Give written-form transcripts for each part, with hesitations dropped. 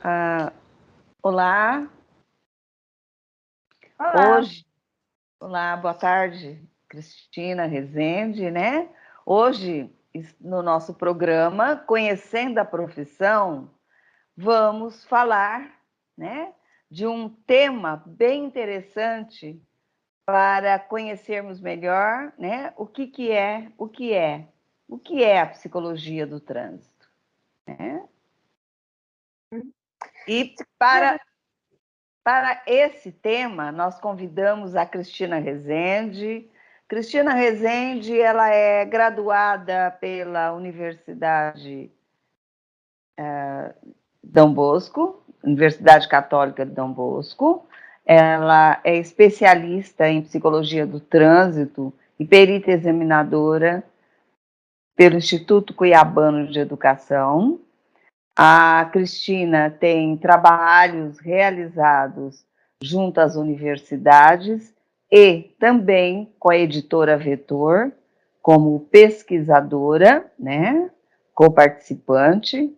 Ah, olá, Olá, hoje, olá, boa tarde, Cristina Rezende, né? Hoje, no nosso programa Conhecendo a Profissão, vamos falar, né, de um tema bem interessante para conhecermos melhor, né, o que é a psicologia do trânsito, né? E para esse tema, nós convidamos a Cristina Rezende. Cristina Rezende, ela é graduada pela Universidade Dom Bosco, Universidade Católica de Dom Bosco. Ela é especialista em psicologia do trânsito e perita examinadora pelo Instituto Cuiabano de Educação. A Cristina tem trabalhos realizados junto às universidades e também com a editora Vetor, como pesquisadora, né, co-participante.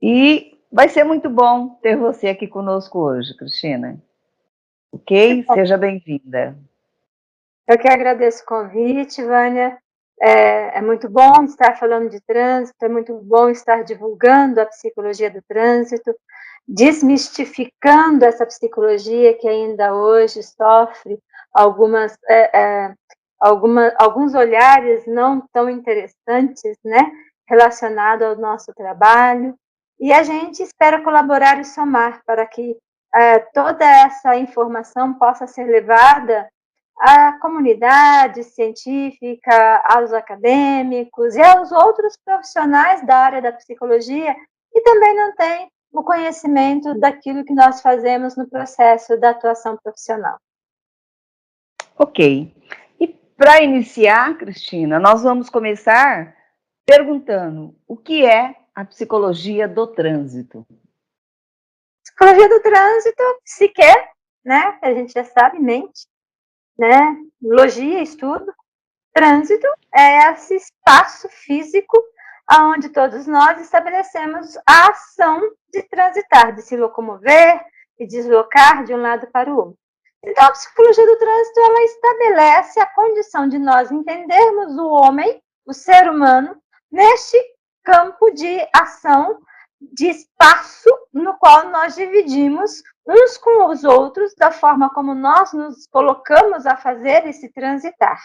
E vai ser muito bom ter você aqui conosco hoje, Cristina. Ok? Seja bem-vinda. eu que agradeço o convite, Vânia. É muito bom estar falando de trânsito, é muito bom estar divulgando a psicologia do trânsito, desmistificando essa psicologia que ainda hoje sofre alguns olhares não tão interessantes, né, relacionados ao nosso trabalho. E a gente espera colaborar e somar para que toda essa informação possa ser levada à comunidade científica, aos acadêmicos e aos outros profissionais da área da psicologia que também não têm o conhecimento daquilo que nós fazemos no processo da atuação profissional. Ok. E para iniciar, Cristina, nós vamos começar perguntando o que é a psicologia do trânsito. Psicologia do trânsito, psique, né, a gente já sabe, mente, né, logia, estudo. Trânsito é esse espaço físico onde todos nós estabelecemos a ação de transitar, de se locomover e deslocar de um lado para o outro. Então, a psicologia do trânsito, ela estabelece a condição de nós entendermos o homem, o ser humano, neste campo de ação, de espaço no qual nós dividimos uns com os outros, da forma como nós nos colocamos a fazer esse transitar.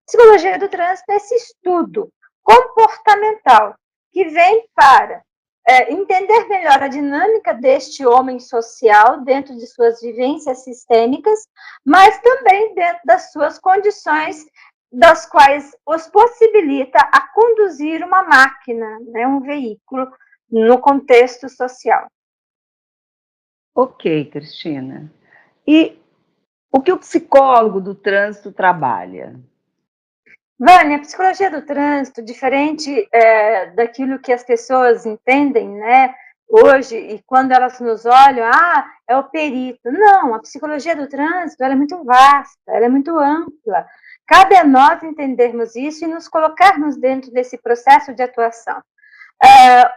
Psicologia do trânsito é esse estudo comportamental que vem para entender melhor a dinâmica deste homem social dentro de suas vivências sistêmicas, mas também dentro das suas condições das quais os possibilita a conduzir uma máquina, né, um veículo, no contexto social. Ok, Cristina. E o que o psicólogo do trânsito trabalha? Vânia, a psicologia do trânsito, diferente daquilo que as pessoas entendem, né, hoje, e quando elas nos olham, é o perito. Não, a psicologia do trânsito ela é muito vasta, ela é muito ampla. Cabe a nós entendermos isso e nos colocarmos dentro desse processo de atuação.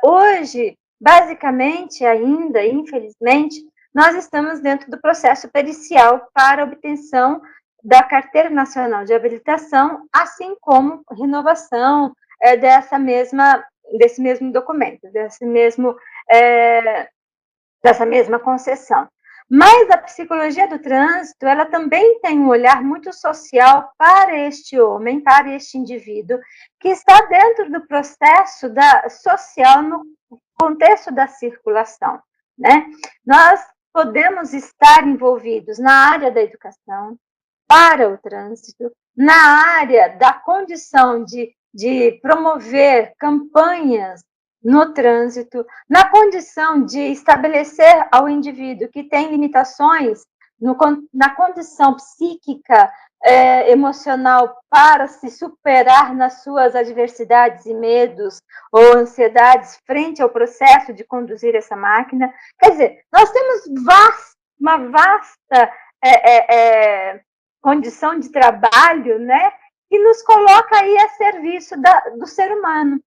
Hoje, basicamente, ainda, infelizmente, nós estamos dentro do processo pericial para obtenção da Carteira Nacional de Habilitação, assim como renovação desse mesmo documento, dessa mesma concessão. Mas a psicologia do trânsito, ela também tem um olhar muito social para este homem, para este indivíduo, que está dentro do processo social no contexto da circulação, né? Nós podemos estar envolvidos na área da educação, para o trânsito, na área da condição de promover campanhas no trânsito, na condição de estabelecer ao indivíduo que tem limitações na condição psíquica, emocional, para se superar nas suas adversidades e medos ou ansiedades frente ao processo de conduzir essa máquina. Quer dizer, nós temos uma vasta condição de trabalho, né, que nos coloca aí a serviço do ser humano,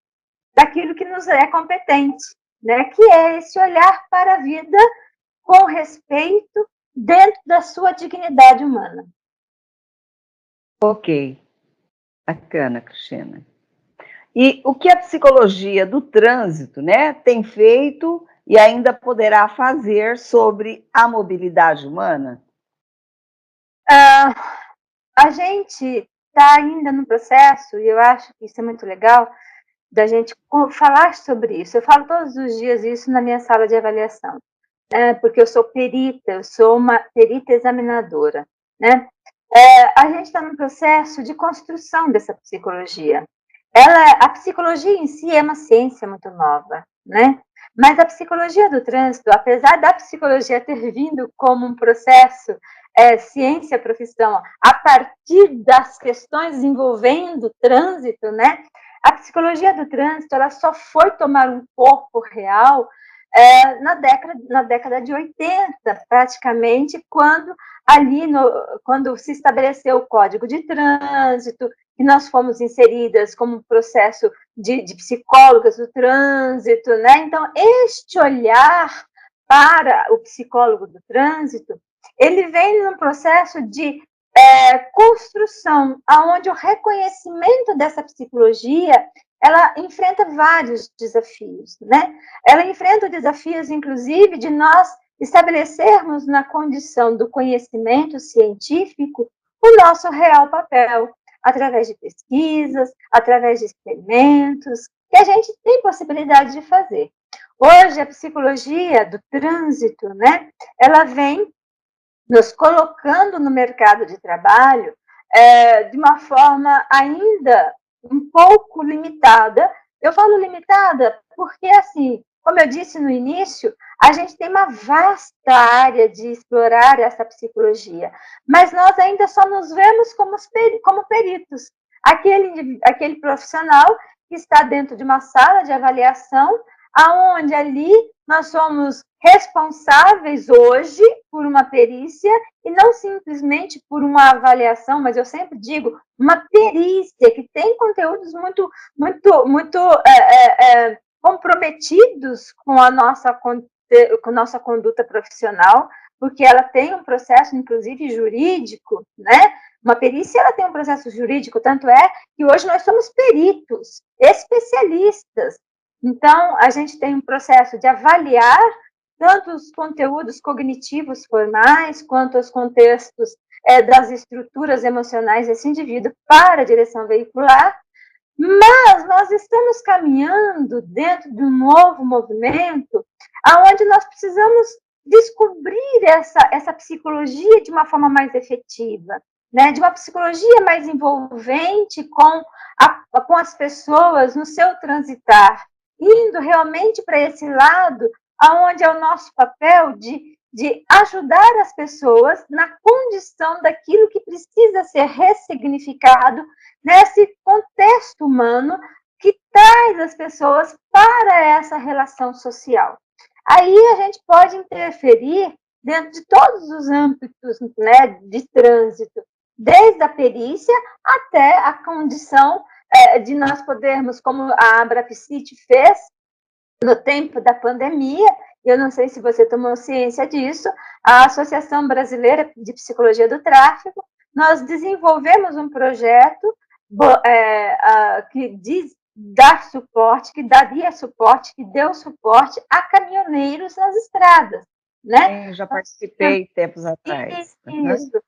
daquilo que nos é competente, né, que é esse olhar para a vida com respeito dentro da sua dignidade humana. Ok, bacana, Cristina. E o que a psicologia do trânsito, né, tem feito e ainda poderá fazer sobre a mobilidade humana? A gente está ainda no processo, e eu acho que isso é muito legal, da gente falar sobre isso. Eu falo todos os dias isso na minha sala de avaliação, né? Porque eu sou perita, eu sou uma perita examinadora, né? A gente está no processo de construção dessa psicologia. A psicologia em si é uma ciência muito nova, né? Mas a psicologia do trânsito, apesar da psicologia ter vindo como um processo, ciência, profissão, a partir das questões envolvendo o trânsito, né? A psicologia do trânsito ela só foi tomar um corpo real na década de 80, praticamente, quando se estabeleceu o Código de Trânsito, que nós fomos inseridas como um processo de psicólogas do trânsito, né? Então, este olhar para o psicólogo do trânsito, ele vem num processo de construção, aonde o reconhecimento dessa psicologia ela enfrenta vários desafios, né? Ela enfrenta desafios, inclusive, de nós estabelecermos na condição do conhecimento científico o nosso real papel, através de pesquisas, através de experimentos, que a gente tem possibilidade de fazer. Hoje, a psicologia do trânsito, né, ela vem nos colocando no mercado de trabalho de uma forma ainda um pouco limitada. Eu falo limitada porque, assim, como eu disse no início, a gente tem uma vasta área de explorar essa psicologia, mas nós ainda só nos vemos como peritos. Aquele profissional que está dentro de uma sala de avaliação, aonde ali nós somos responsáveis hoje por uma perícia e não simplesmente por uma avaliação, mas eu sempre digo uma perícia que tem conteúdos muito comprometidos com a nossa conduta profissional, porque ela tem um processo, inclusive jurídico, né? Uma perícia ela tem um processo jurídico, tanto é que hoje nós somos peritos, especialistas. Então, a gente tem um processo de avaliar tanto os conteúdos cognitivos formais, quanto os contextos das estruturas emocionais desse indivíduo para a direção veicular, mas nós estamos caminhando dentro de um novo movimento, onde nós precisamos descobrir essa psicologia de uma forma mais efetiva, né? De uma psicologia mais envolvente com as pessoas no seu transitar, indo realmente para esse lado, onde é o nosso papel de ajudar as pessoas na condição daquilo que precisa ser ressignificado nesse contexto humano que traz as pessoas para essa relação social. Aí a gente pode interferir dentro de todos os âmbitos, né, de trânsito, desde a perícia até a condição de nós podermos, como a Abrapsite fez no tempo da pandemia, eu não sei se você tomou ciência disso, a Associação Brasileira de Psicologia do Tráfego, nós desenvolvemos um projeto que diz dar suporte, que daria suporte, que deu suporte a caminhoneiros nas estradas, né? Eu já participei tempos atrás. Isso.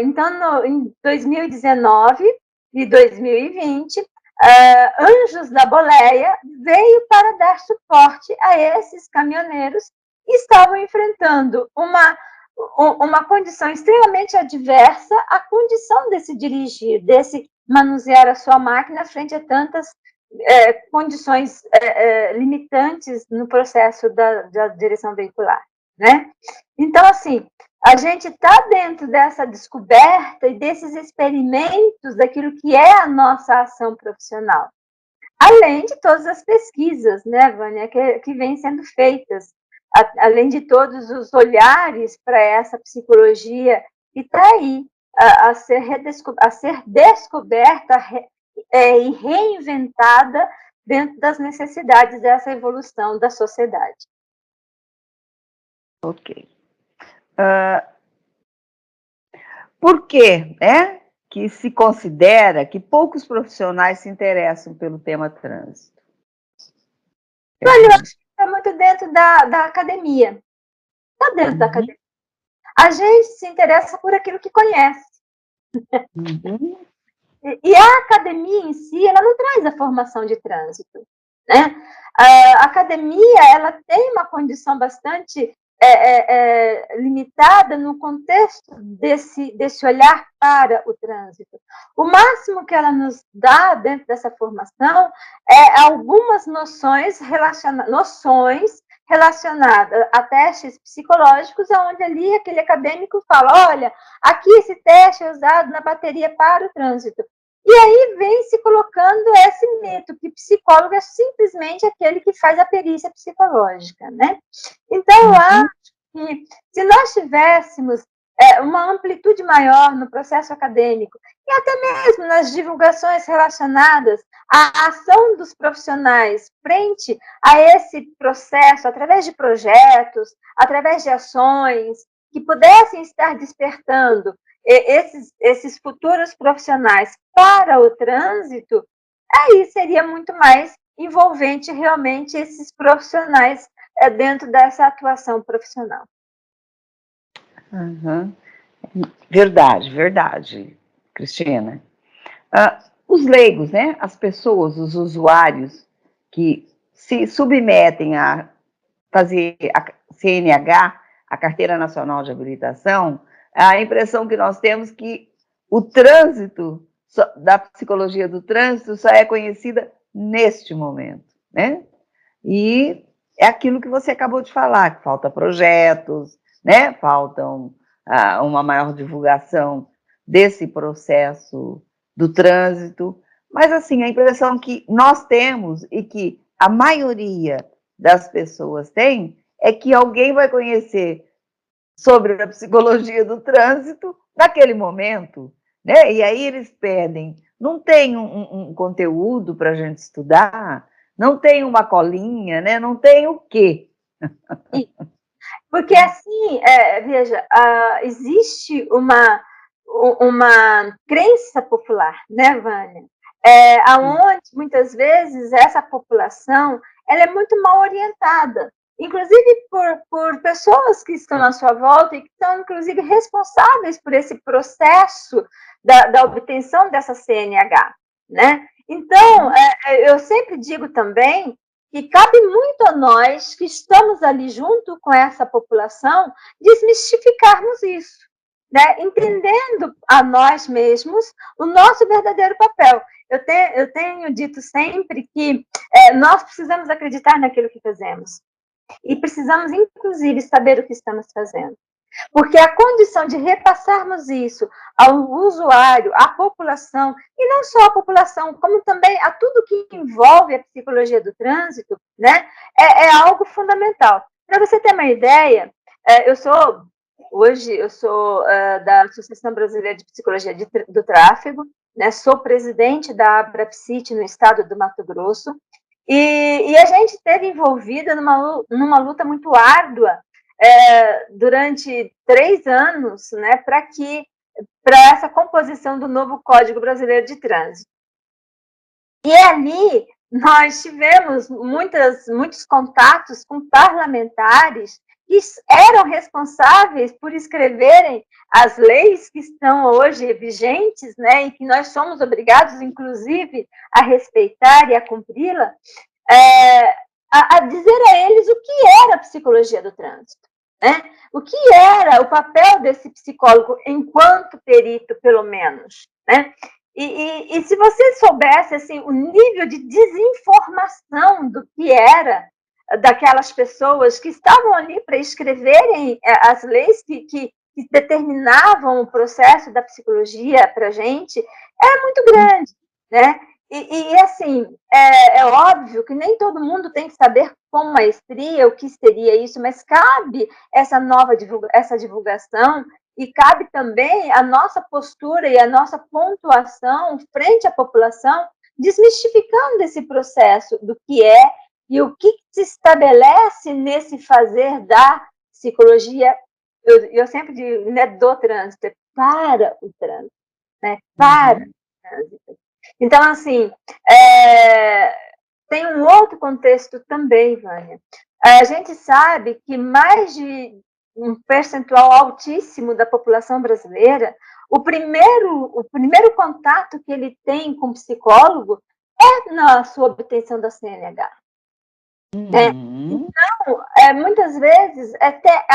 Então, em 2019 e 2020, Anjos da Boleia veio para dar suporte a esses caminhoneiros que estavam enfrentando uma condição extremamente adversa, a condição desse dirigir, desse manusear a sua máquina frente a tantas condições limitantes no processo da direção veicular, né? Então, assim, a gente está dentro dessa descoberta e desses experimentos daquilo que é a nossa ação profissional. Além de todas as pesquisas, né, Vânia, que vêm sendo feitas, além de todos os olhares para essa psicologia que está aí a ser descoberta e reinventada dentro das necessidades dessa evolução da sociedade. Ok. Por que, né, que se considera que poucos profissionais se interessam pelo tema trânsito? Olha, eu acho que está muito dentro da academia. Está dentro da academia. A gente se interessa por aquilo que conhece. E a academia em si, ela não traz a formação de trânsito, né? A academia, ela tem uma condição bastante limitada no contexto desse olhar para o trânsito. O máximo que ela nos dá dentro dessa formação é algumas noções relacionadas a testes psicológicos, onde ali aquele acadêmico fala, olha, aqui esse teste é usado na bateria para o trânsito. E aí vem se colocando esse mito, que psicólogo é simplesmente aquele que faz a perícia psicológica, né? Então, eu acho que se nós tivéssemos uma amplitude maior no processo acadêmico, e até mesmo nas divulgações relacionadas à ação dos profissionais frente a esse processo, através de projetos, através de ações, que pudessem estar despertando esses futuros profissionais para o trânsito, aí seria muito mais envolvente realmente esses profissionais dentro dessa atuação profissional. Verdade, verdade, Cristina. Os leigos, né, as pessoas, os usuários que se submetem a fazer a CNH, a Carteira Nacional de Habilitação, a impressão que nós temos que o trânsito, da psicologia do trânsito, só é conhecida neste momento, né? E é aquilo que você acabou de falar, que falta projetos, né? Faltam uma maior divulgação desse processo do trânsito, mas assim, a impressão que nós temos e que a maioria das pessoas tem é que alguém vai conhecer sobre a psicologia do trânsito naquele momento, né? E aí eles pedem, não tem um conteúdo para a gente estudar, não tem uma colinha, né? Não tem o quê? Porque assim, veja, existe uma crença popular, né, Vânia? Aonde muitas vezes essa população ela é muito mal orientada, inclusive por pessoas que estão à sua volta e que são, inclusive, responsáveis por esse processo da obtenção dessa CNH, né? Então, eu sempre digo também que cabe muito a nós, que estamos ali junto com essa população, desmistificarmos isso, né? Entendendo a nós mesmos o nosso verdadeiro papel. Eu tenho dito sempre que nós precisamos acreditar naquilo que fazemos e precisamos, inclusive, saber o que estamos fazendo. Porque a condição de repassarmos isso ao usuário, à população, e não só à população, como também a tudo que envolve a psicologia do trânsito, né, é algo fundamental. Para você ter uma ideia, hoje eu sou da Associação Brasileira de Psicologia do Tráfego, né, sou presidente da ABRAPSIT no estado do Mato Grosso, e a gente esteve envolvida numa luta muito árdua durante 3 anos, né, para essa composição do novo Código Brasileiro de Trânsito. E ali nós tivemos muitos contatos com parlamentares que eram responsáveis por escreverem as leis que estão hoje vigentes, né, e que nós somos obrigados, inclusive, a respeitar e a cumpri-la, a dizer a eles o que era a psicologia do trânsito, né? O que era o papel desse psicólogo enquanto perito, pelo menos, né? E se você soubesse assim, o nível de desinformação do que era daquelas pessoas que estavam ali para escreverem as leis que determinavam o processo da psicologia para a gente, é muito grande, né? E assim, é óbvio que nem todo mundo tem que saber com maestria o que seria isso, mas cabe essa divulgação e cabe também a nossa postura e a nossa pontuação frente à população desmistificando esse processo do que é e o que se estabelece nesse fazer da psicologia. Eu sempre digo, não é do trânsito, é para o trânsito, né? Para o trânsito. Então, assim, tem um outro contexto também, Vânia. A gente sabe que mais de um percentual altíssimo da população brasileira, o primeiro contato que ele tem com o psicólogo é na sua obtenção da CNH. Então, muitas vezes, até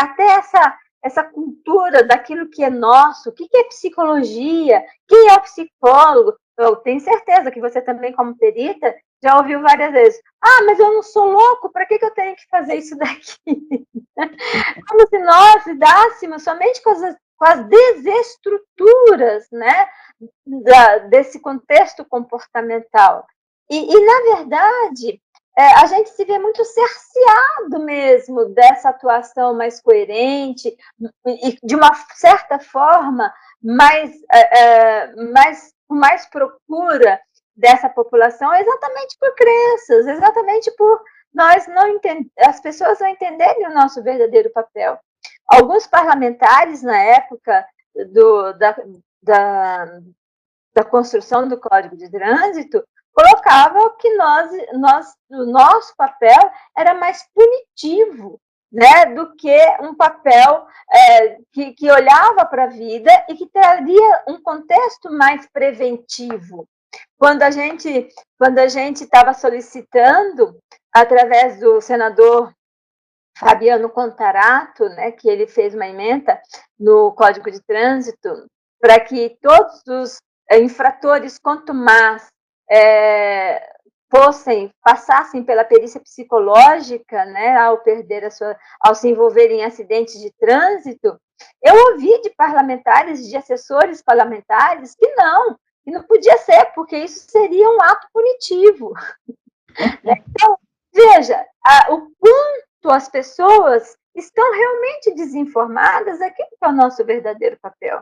essa cultura daquilo que é nosso, o que é psicologia, quem é o psicólogo, eu tenho certeza que você também, como perita, já ouviu várias vezes, mas eu não sou louco, para que eu tenho que fazer isso daqui? Como se nós lidássemos somente com as desestruturas, né, desse contexto comportamental. E na verdade, a gente se vê muito cerceado mesmo dessa atuação mais coerente e, de uma certa forma, mais procura dessa população, exatamente por crenças, exatamente por as pessoas não entenderem o nosso verdadeiro papel. Alguns parlamentares, na época da construção do Código de Trânsito, colocavam que o nosso papel era mais punitivo, né, do que um papel que olhava para a vida e que traria um contexto mais preventivo. Quando a gente estava solicitando, através do senador Fabiano Contarato, né, que ele fez uma emenda no Código de Trânsito, para que todos os infratores contumaz passassem pela perícia psicológica, né, ao se envolverem em acidentes de trânsito, eu ouvi de parlamentares, de assessores parlamentares, que não podia ser, porque isso seria um ato punitivo. Então, veja, o quanto as pessoas estão realmente desinformadas daquilo que é o nosso verdadeiro papel,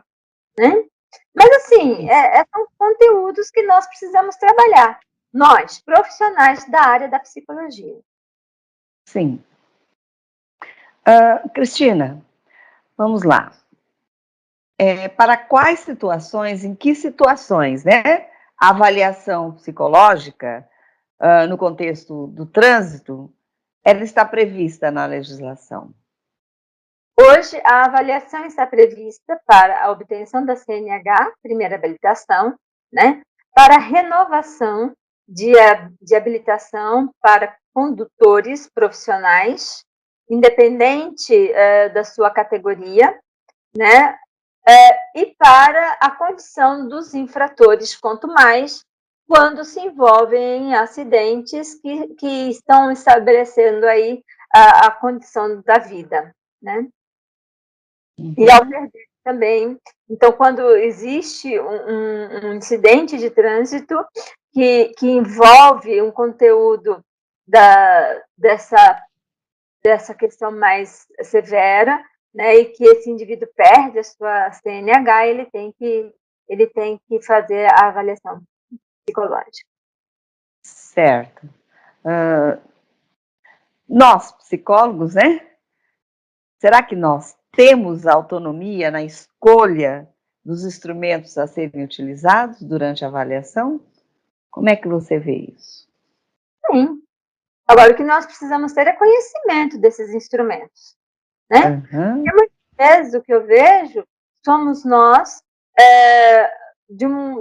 né? Mas, assim, são conteúdos que nós precisamos trabalhar, nós, profissionais da área da psicologia. Sim. Cristina, vamos lá. Para quais situações, em que situações, né, a avaliação psicológica, no contexto do trânsito, ela está prevista na legislação? Hoje, a avaliação está prevista para a obtenção da CNH, primeira habilitação, né, para renovação de habilitação para condutores profissionais, independente da sua categoria, né, e para a condição dos infratores contumaz, quando se envolvem em acidentes que estão estabelecendo aí a condição da vida, né? E ao perder também. Então, quando existe um incidente de trânsito que envolve um conteúdo dessa questão mais severa, né, e que esse indivíduo perde a sua CNH, ele tem que fazer a avaliação psicológica. Certo. Nós, psicólogos, né? Será que nós temos autonomia na escolha dos instrumentos a serem utilizados durante a avaliação? Como é que você vê isso? Sim. Agora, o que nós precisamos ter é conhecimento desses instrumentos, né? Porque muitas vezes o que eu vejo somos nós,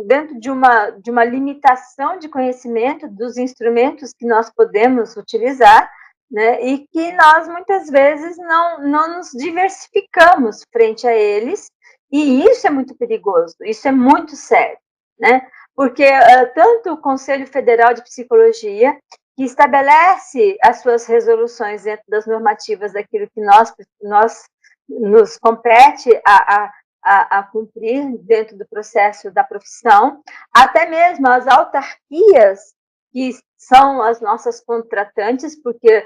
dentro de uma limitação de conhecimento dos instrumentos que nós podemos utilizar, né? E que nós muitas vezes não nos diversificamos frente a eles, e isso é muito perigoso, isso é muito sério, né? Porque tanto o Conselho Federal de Psicologia, que estabelece as suas resoluções dentro das normativas daquilo que nos compete a cumprir dentro do processo da profissão, até mesmo as autarquias, que são as nossas contratantes, porque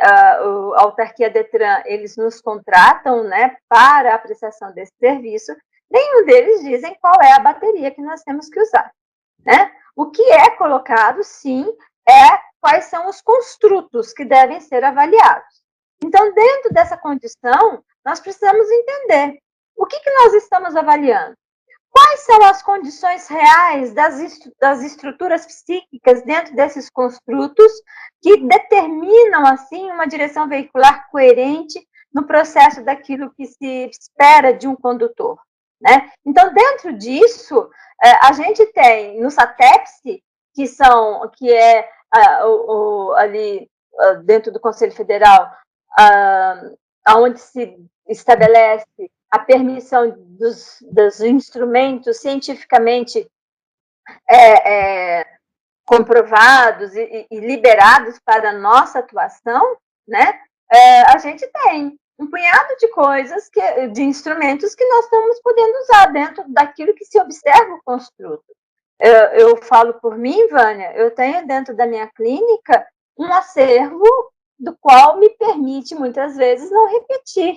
a autarquia Detran, eles nos contratam, né, para a prestação desse serviço, nenhum deles dizem qual é a bateria que nós temos que usar, né? O que é colocado, sim, é quais são os construtos que devem ser avaliados. Então, dentro dessa condição, nós precisamos entender o que nós estamos avaliando. Quais são as condições reais das estruturas psíquicas dentro desses construtos que determinam, assim, uma direção veicular coerente no processo daquilo que se espera de um condutor, né? Então, dentro disso, a gente tem no SATEPSE, que é ali dentro do Conselho Federal, onde se estabelece a permissão dos instrumentos cientificamente comprovados e liberados para a nossa atuação, né? A gente tem um punhado de coisas, de instrumentos que nós estamos podendo usar dentro daquilo que se observa o construto. Eu falo por mim, Vânia, eu tenho dentro da minha clínica um acervo do qual me permite, muitas vezes, não repetir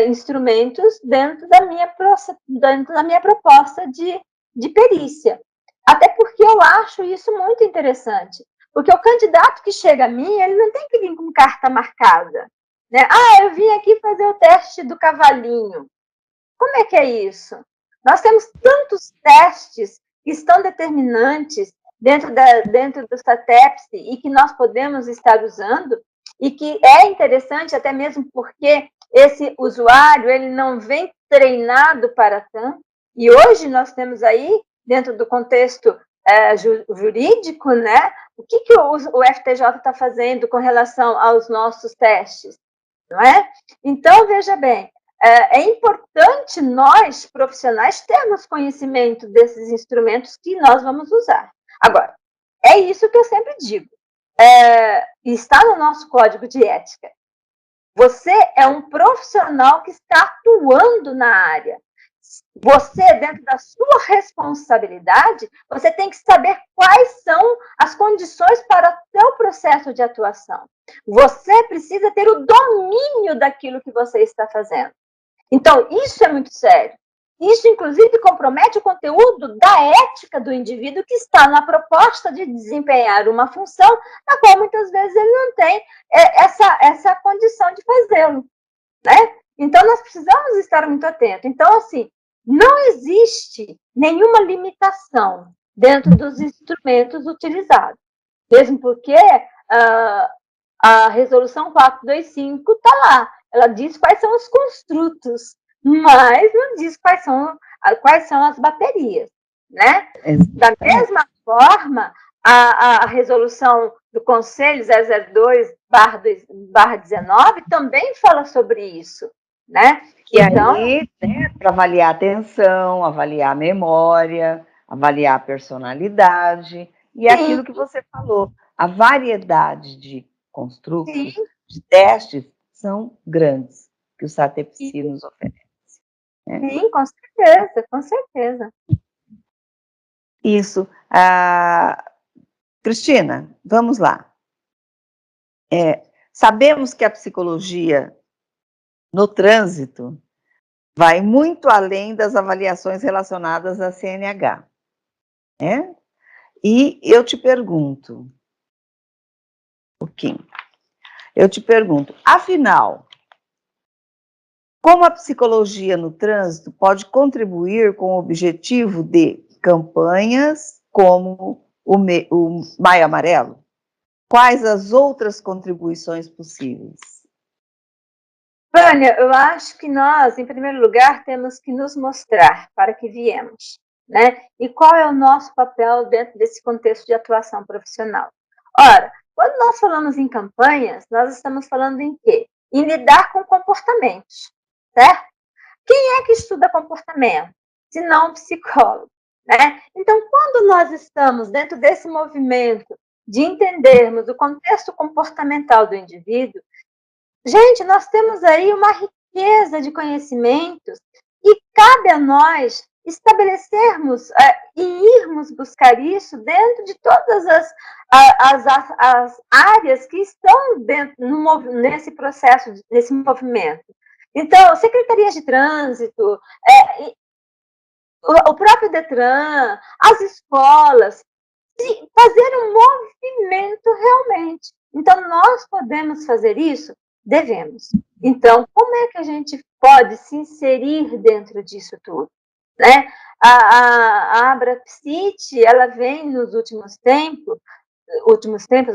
instrumentos dentro da minha proposta de perícia. Até porque eu acho isso muito interessante. Porque o candidato que chega a mim, ele não tem que vir com carta marcada. Né? Eu vim aqui fazer o teste do cavalinho. Como é que é isso? Nós temos tantos testes que estão determinantes dentro do SATEPSE e que nós podemos estar usando, e que é interessante até mesmo porque esse usuário ele não vem treinado para tanto, e hoje nós temos aí, dentro do contexto jurídico, né, o que o FTJ está fazendo com relação aos nossos testes, não é? Então, veja bem, é importante nós, profissionais, termos conhecimento desses instrumentos que nós vamos usar. Agora, é isso que eu sempre digo, está no nosso código de ética. Você é um profissional que está atuando na área. Você, dentro da sua responsabilidade, você tem que saber quais são as condições para o seu processo de atuação. Você precisa ter o domínio daquilo que você está fazendo. Então, isso é muito sério. Isso, inclusive, compromete o conteúdo da ética do indivíduo que está na proposta de desempenhar uma função, na qual muitas vezes ele não tem essa condição de fazê-lo, né? Então, nós precisamos estar muito atentos. Então, assim, não existe nenhuma limitação dentro dos instrumentos utilizados, mesmo porque a resolução 425 está lá. Ela diz quais são os construtos, mas não diz quais são as baterias, né? Da mesma forma, a resolução do Conselho 002/19 também fala sobre isso, né? E então, aí, né, para avaliar a atenção, avaliar a memória, avaliar a personalidade, e aquilo que você falou, a variedade de construtos, de testes, são grandes, que o SATEPSE nos oferece. Né? Sim, com certeza, com certeza. Isso. Cristina, vamos lá. Sabemos que a psicologia no trânsito vai muito além das avaliações relacionadas à CNH, né? E eu te pergunto, afinal, como a psicologia no trânsito pode contribuir com o objetivo de campanhas como o Maio Amarelo? Quais as outras contribuições possíveis? Vânia, eu acho que nós, em primeiro lugar, temos que nos mostrar para que viemos, né? E qual é o nosso papel dentro desse contexto de atuação profissional? Ora, quando nós falamos em campanhas, nós estamos falando em quê? Em lidar com comportamentos, certo? Quem é que estuda comportamento? Se não um psicólogo, né? Então, quando nós estamos dentro desse movimento de entendermos o contexto comportamental do indivíduo, gente, nós temos aí uma riqueza de conhecimentos e cabe a nós estabelecermos e irmos buscar isso dentro de todas as áreas que estão dentro, nesse processo, nesse movimento. Então, secretarias de trânsito, o próprio Detran, as escolas, fazer um movimento realmente. Então, nós podemos fazer isso? Devemos. Então, como é que a gente pode se inserir dentro disso tudo? Né? A Abrapsite, ela vem nos últimos tempos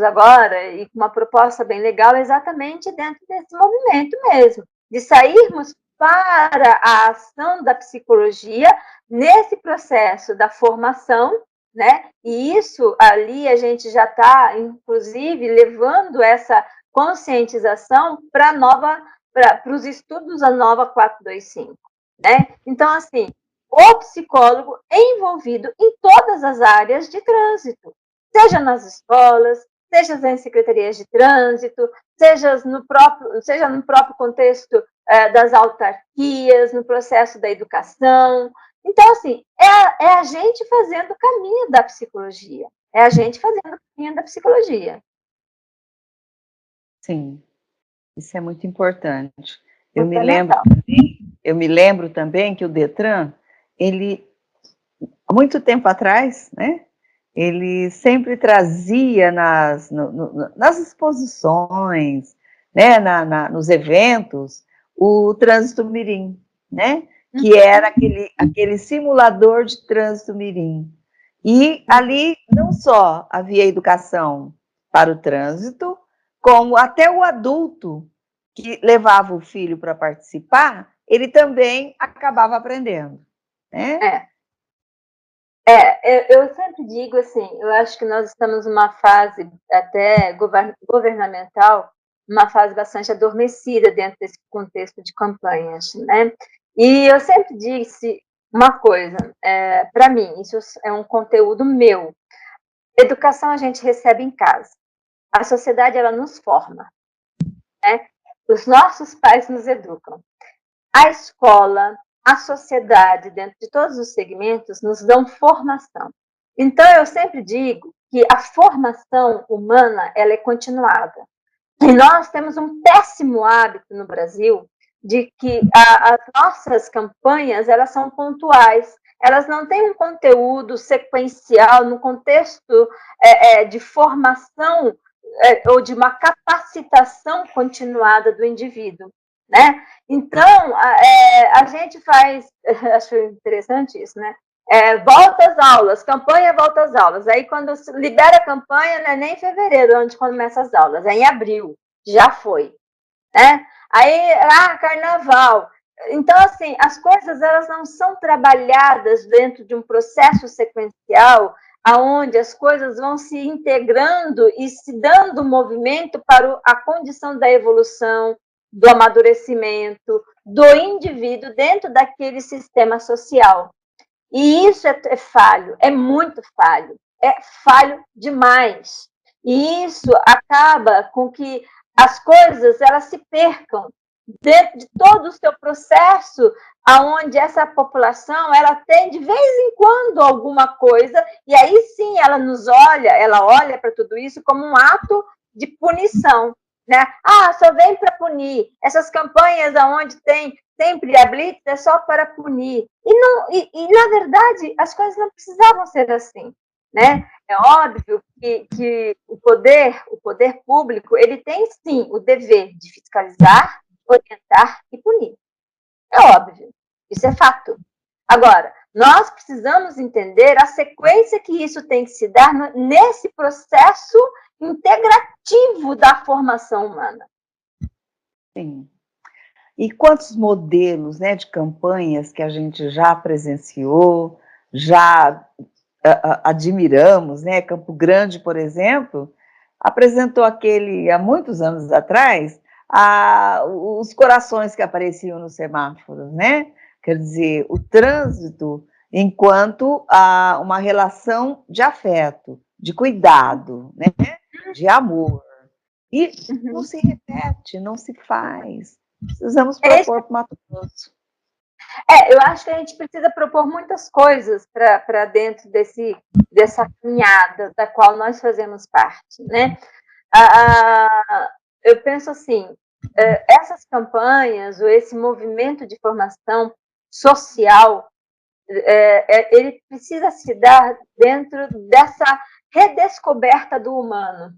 agora, e com uma proposta bem legal, exatamente dentro desse movimento mesmo, de sairmos para a ação da psicologia nesse processo da formação, né? E isso ali a gente já está, inclusive, levando essa conscientização para os estudos da nova 425, né? Então, assim, o psicólogo é envolvido em todas as áreas de trânsito, seja nas escolas, seja nas secretarias de trânsito, seja no próprio contexto das autarquias, no processo da educação. Então, assim, é a gente fazendo o caminho da psicologia. É a gente fazendo o caminho da psicologia. Sim, isso é muito importante. Eu Fundamental. me lembro também que o Detran, ele, há muito tempo atrás, né, ele sempre trazia nas exposições, né, nos eventos, o trânsito mirim, né, que era aquele simulador de trânsito mirim. E ali não só havia educação para o trânsito, como até o adulto que levava o filho para participar, ele também acabava aprendendo, né? Eu sempre digo assim, eu acho que nós estamos numa fase até governamental, uma fase bastante adormecida dentro desse contexto de campanhas, né? E eu sempre disse uma coisa, para mim, isso é um conteúdo meu. Educação a gente recebe em casa. A sociedade, ela nos forma, né? Os nossos pais nos educam. A escola, a sociedade, dentro de todos os segmentos, nos dão formação. Então, eu sempre digo que a formação humana, ela é continuada. E nós temos um péssimo hábito no Brasil de que as nossas campanhas, elas são pontuais. Elas não têm um conteúdo sequencial no contexto de formação ou de uma capacitação continuada do indivíduo, né? Então, a gente faz, acho interessante isso, né? Volta às aulas, campanha volta às aulas. Aí, quando libera a campanha, não é nem em fevereiro, onde começa as aulas, é em abril, já foi. Né? Aí, carnaval. Então, assim, as coisas elas não são trabalhadas dentro de um processo sequencial, aonde as coisas vão se integrando e se dando movimento para a condição da evolução, do amadurecimento, do indivíduo dentro daquele sistema social. E isso é falho, é muito falho, é falho demais. E isso acaba com que as coisas elas se percam dentro de todo o seu processo, aonde essa população ela tem de vez em quando alguma coisa, e aí sim ela olha para tudo isso como um ato de punição, né? Só vem para punir. Essas campanhas aonde tem sempre a blitz é só para punir. E na verdade, as coisas não precisavam ser assim, né? É óbvio que o poder público, ele tem sim o dever de fiscalizar, orientar e punir. É óbvio, isso é fato. Agora, nós precisamos entender a sequência que isso tem que se dar nesse processo integrativo da formação humana. Sim. E quantos modelos, né, de campanhas que a gente já presenciou, já admiramos, né? Campo Grande, por exemplo, apresentou há muitos anos atrás, os corações que apareciam nos semáforos, né? Quer dizer, o trânsito enquanto uma relação de afeto, de cuidado, né? De amor. E não se repete, não se faz. Precisamos propor para o Mato Grosso. Eu acho que a gente precisa propor muitas coisas para dentro dessa caminhada da qual nós fazemos parte, né? Eu penso assim, essas campanhas ou esse movimento de formação social, ele precisa se dar dentro dessa redescoberta do humano.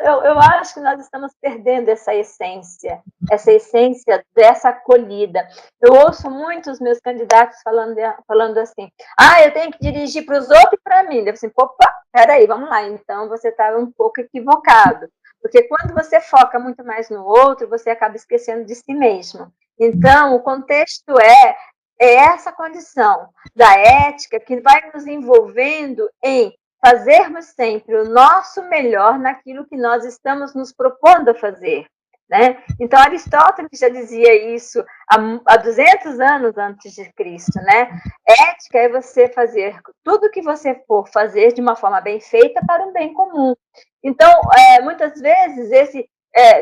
Eu acho que nós estamos perdendo essa essência dessa acolhida. Eu ouço muitos meus candidatos falando assim, eu tenho que dirigir para os outros e para mim. Eu assim, opa, peraí, vamos lá, então você está um pouco equivocado. Porque quando você foca muito mais no outro, você acaba esquecendo de si mesmo. Então, o contexto é essa condição da ética que vai nos envolvendo em fazermos sempre o nosso melhor naquilo que nós estamos nos propondo a fazer. Né? Então, Aristóteles já dizia isso há 200 anos antes de Cristo. Né? Ética é você fazer tudo o que você for fazer de uma forma bem feita para um bem comum. Então, muitas vezes,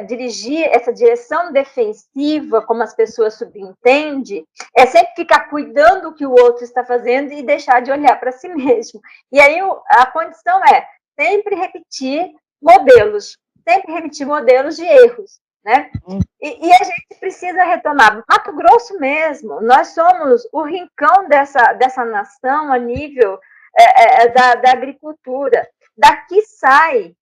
dirigir essa direção defensiva, como as pessoas subentendem, é sempre ficar cuidando do que o outro está fazendo e deixar de olhar para si mesmo. E aí a condição é sempre repetir modelos de erros. Né? E a gente precisa retomar. Mato Grosso mesmo, nós somos o rincão dessa nação a nível da agricultura. Daqui sai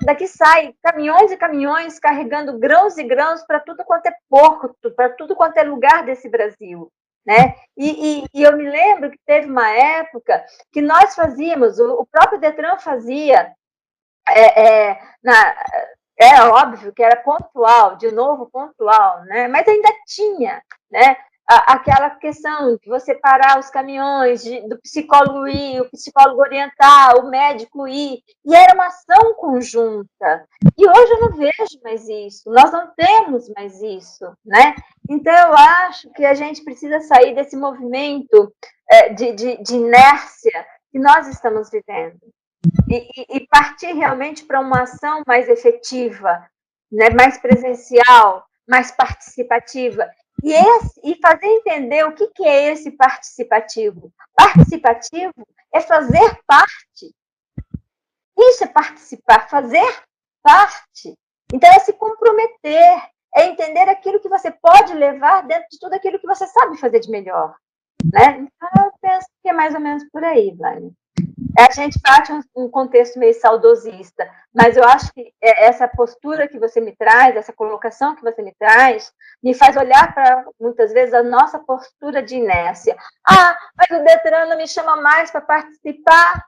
daqui sai caminhões e caminhões carregando grãos e grãos para tudo quanto é porto, para tudo quanto é lugar desse Brasil. Né? E eu me lembro que teve uma época que nós fazíamos, o próprio Detran fazia, é óbvio que era pontual, de novo pontual, né? Mas ainda tinha, né? Aquela questão de você parar os caminhões, do psicólogo ir, o psicólogo orientar, o médico ir, e era uma ação conjunta. E hoje eu não vejo mais isso, nós não temos mais isso, né? Então eu acho que a gente precisa sair desse movimento de inércia que nós estamos vivendo. E partir realmente para uma ação mais efetiva, né, mais presencial, mais participativa. E fazer entender o que é esse participativo. Participativo é fazer parte. Isso é participar, fazer parte. Então, é se comprometer, é entender aquilo que você pode levar dentro de tudo aquilo que você sabe fazer de melhor. Né? Então, eu penso que é mais ou menos por aí, Vânia. A gente parte um contexto meio saudosista, mas eu acho que essa postura que você me traz, essa colocação que você me traz, me faz olhar para, muitas vezes, a nossa postura de inércia. Mas o Detran não me chama mais para participar.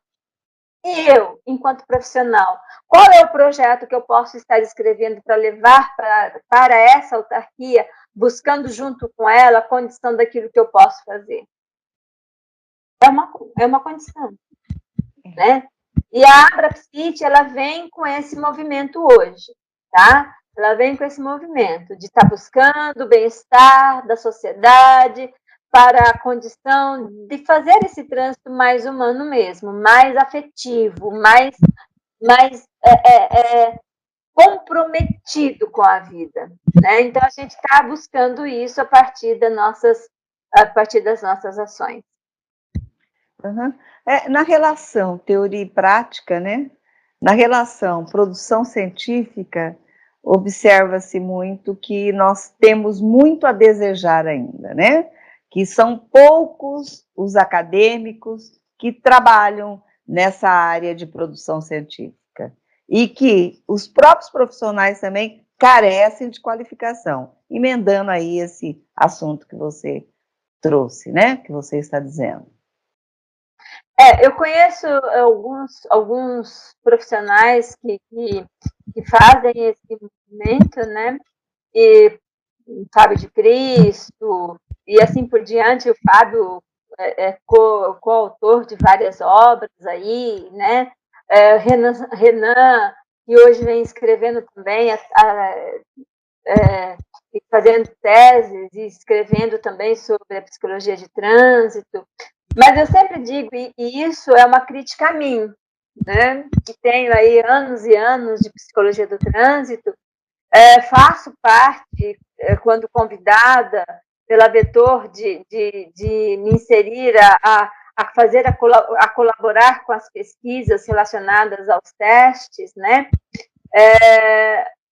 E eu, enquanto profissional, qual é o projeto que eu posso estar escrevendo para levar para essa autarquia, buscando junto com ela a condição daquilo que eu posso fazer? É uma condição. Né? E a Abrapsit, ela vem com esse movimento hoje, tá? Ela vem com esse movimento de estar buscando o bem-estar da sociedade para a condição de fazer esse trânsito mais humano mesmo, mais afetivo, mais comprometido com a vida, né? Então a gente está buscando isso a partir das nossas ações. Uhum. Na relação teoria e prática, né? Na relação produção científica, observa-se muito que nós temos muito a desejar ainda, né? Que são poucos os acadêmicos que trabalham nessa área de produção científica e que os próprios profissionais também carecem de qualificação, emendando aí esse assunto que você trouxe, né? Que você está dizendo. Eu conheço alguns profissionais que fazem esse movimento, né? E Fábio de Cristo, e assim por diante. O Fábio é coautor de várias obras aí, né? Renan, que hoje vem escrevendo também, fazendo teses e escrevendo também sobre a psicologia de trânsito. Mas eu sempre digo, e isso é uma crítica a mim, né? Que tenho aí anos e anos de psicologia do trânsito, faço parte, quando convidada pela Vetor, de me inserir a colaborar com as pesquisas relacionadas aos testes, né?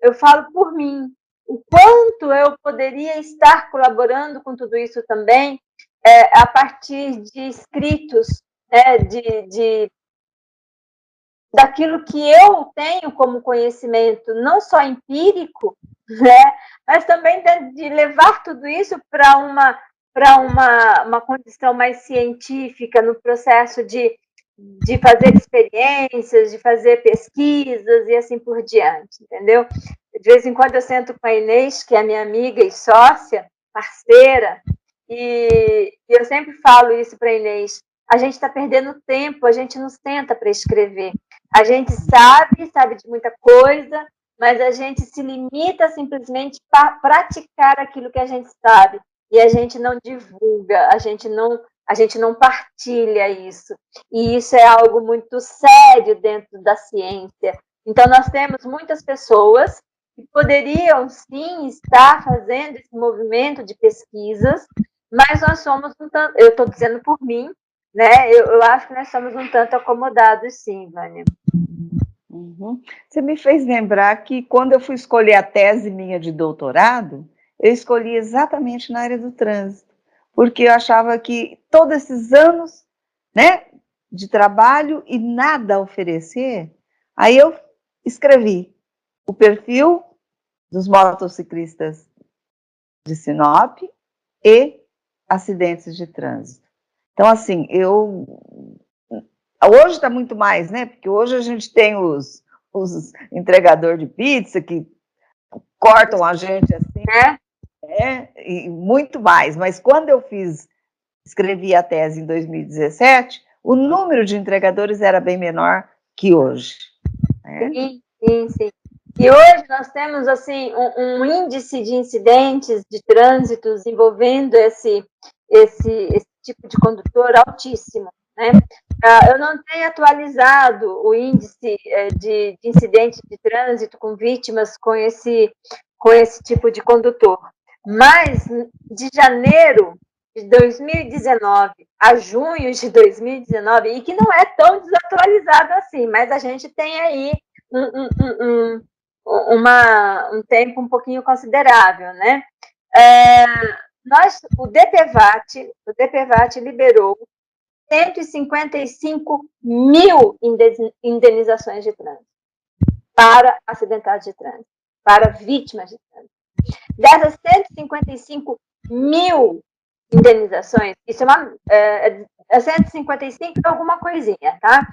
Eu falo por mim, o quanto eu poderia estar colaborando com tudo isso também, a partir de escritos, daquilo que eu tenho como conhecimento, não só empírico, né, mas também de levar tudo isso para uma condição mais científica, no processo de fazer experiências, de fazer pesquisas e assim por diante, entendeu? De vez em quando eu sento com a Inês, que é minha amiga e sócia, parceira, e eu sempre falo isso para a Inês, a gente está perdendo tempo, a gente não senta para escrever. A gente sabe de muita coisa, mas a gente se limita simplesmente para praticar aquilo que a gente sabe. E a gente não divulga, a gente não partilha isso. E isso é algo muito sério dentro da ciência. Então, nós temos muitas pessoas que poderiam, sim, estar fazendo esse movimento de pesquisas, mas nós somos um tanto, eu estou dizendo por mim, né? Eu acho que nós somos um tanto acomodados, sim, Vânia. Uhum. Você me fez lembrar que quando eu fui escolher a tese minha de doutorado, eu escolhi exatamente na área do trânsito, porque eu achava que todos esses anos, né, de trabalho e nada a oferecer, aí eu escrevi o perfil dos motociclistas de Sinop e acidentes de trânsito. Então, assim, hoje está muito mais, né? Porque hoje a gente tem os entregadores de pizza que cortam a gente assim, e muito mais. Mas quando eu escrevi a tese em 2017, o número de entregadores era bem menor que hoje. Né? Sim. E hoje nós temos assim um índice de incidentes de trânsitos envolvendo esse tipo de condutor altíssimo, né? Eu não tenho atualizado o índice de incidentes de trânsito com vítimas com esse tipo de condutor, mas de janeiro de 2019 a junho de 2019, e que não é tão desatualizado assim, mas a gente tem aí um tempo um pouquinho considerável, né? O DPVAT liberou 155 mil indenizações de trânsito para acidentados de trânsito, para vítimas de trânsito. Dessas 155 mil indenizações, isso é 155 é alguma coisinha, tá?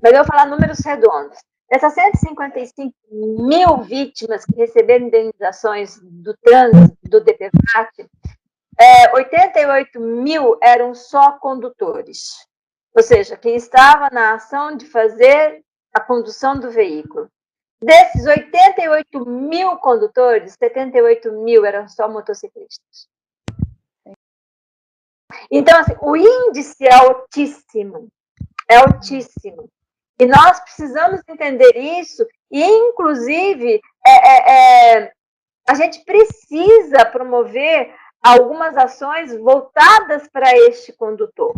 Mas eu vou falar números redondos. Dessas 155 mil vítimas que receberam indenizações do trânsito, do DPVAT, 88 mil eram só condutores. Ou seja, quem estava na ação de fazer a condução do veículo. Desses 88 mil condutores, 78 mil eram só motociclistas. Então, assim, o índice é altíssimo. É altíssimo. E nós precisamos entender isso, e, inclusive, a gente precisa promover algumas ações voltadas para este condutor,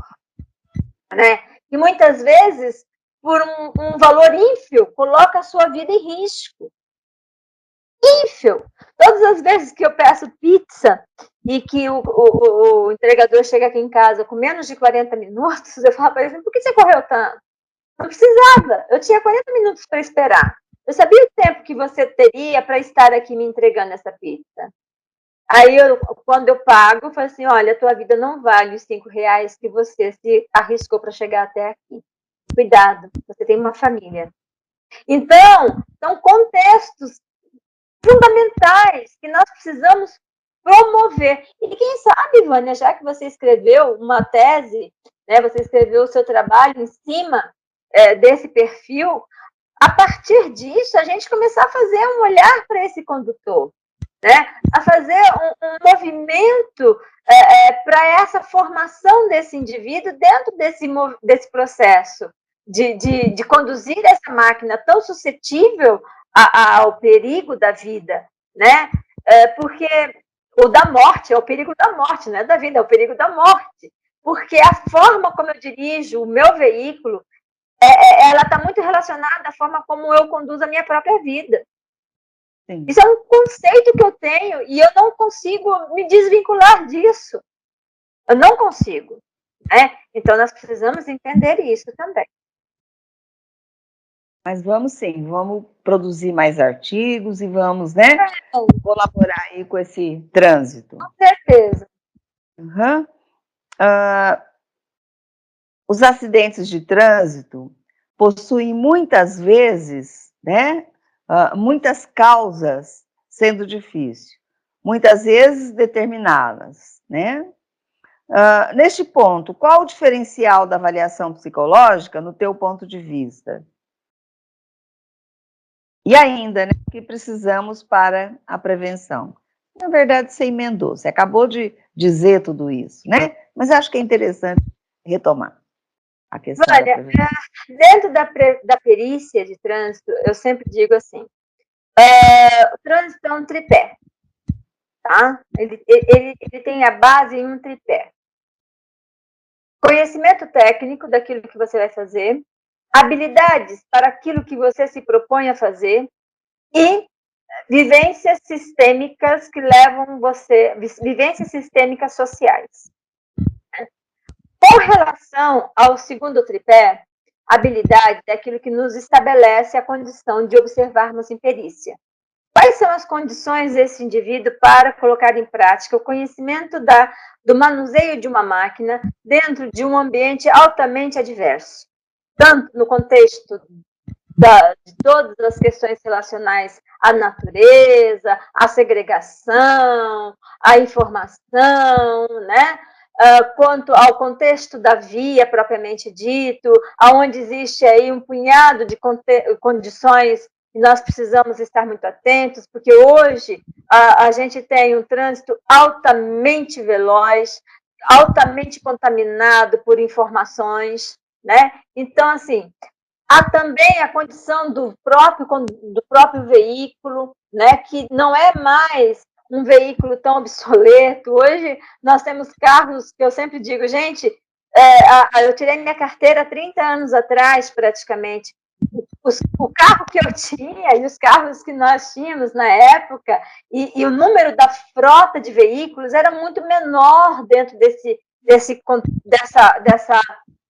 né? E muitas vezes, por um valor ínfimo, coloca a sua vida em risco. Ínfimo! Todas as vezes que eu peço pizza e que o entregador chega aqui em casa com menos de 40 minutos, eu falo para ele, por que você correu tanto? Não precisava, eu tinha 40 minutos para esperar. Eu sabia o tempo que você teria para estar aqui me entregando essa pizza. Aí, quando eu pago, eu falo assim, olha, a tua vida não vale os R$5 que você se arriscou para chegar até aqui. Cuidado, você tem uma família. Então, são contextos fundamentais que nós precisamos promover. E quem sabe, Vânia, já que você escreveu uma tese, né, você escreveu o seu trabalho em cima desse perfil, a partir disso, a gente começar a fazer um olhar para esse condutor, né? A fazer um movimento para essa formação desse indivíduo dentro desse processo de conduzir essa máquina tão suscetível ao perigo da vida, né? Porque o da morte é o perigo da morte, não é da vida, é o perigo da morte. Porque a forma como eu dirijo o meu veículo, ela está muito relacionada à forma como eu conduzo a minha própria vida. Sim. Isso é um conceito que eu tenho e eu não consigo me desvincular disso. Eu não consigo. né? Então, nós precisamos entender isso também. Mas vamos sim, vamos produzir mais artigos e vamos, né, colaborar aí com esse trânsito. Com certeza. Uhum. Os acidentes de trânsito possuem muitas vezes, né, muitas causas, sendo difícil, muitas vezes determinadas, né? Neste ponto, qual o diferencial da avaliação psicológica no teu ponto de vista? E ainda, né, o que precisamos para a prevenção? Na verdade, você emendou, você acabou de dizer tudo isso, né? Mas acho que é interessante retomar a questão da prevenção. Dentro da perícia de trânsito, eu sempre digo assim, o trânsito é um tripé, tá? Ele tem a base em um tripé. Conhecimento técnico daquilo que você vai fazer, habilidades para aquilo que você se propõe a fazer e vivências sistêmicas que levam você, vivências sistêmicas sociais. Com relação ao segundo tripé, habilidade é aquilo que nos estabelece a condição de observarmos em perícia. Quais são as condições desse indivíduo para colocar em prática o conhecimento do manuseio de uma máquina dentro de um ambiente altamente adverso? Tanto no contexto de todas as questões relacionais à natureza, à segregação, à informação, né? Quanto ao contexto da via propriamente dito, onde existe aí um punhado de condições que nós precisamos estar muito atentos, porque hoje a gente tem um trânsito altamente veloz, altamente contaminado por informações, né? Então, assim, há também a condição do próprio veículo, né, que não é mais um veículo tão obsoleto. Hoje nós temos carros que eu sempre digo, gente, eu tirei minha carteira há 30 anos atrás, praticamente. O carro que eu tinha e os carros que nós tínhamos na época, e o número da frota de veículos era muito menor dentro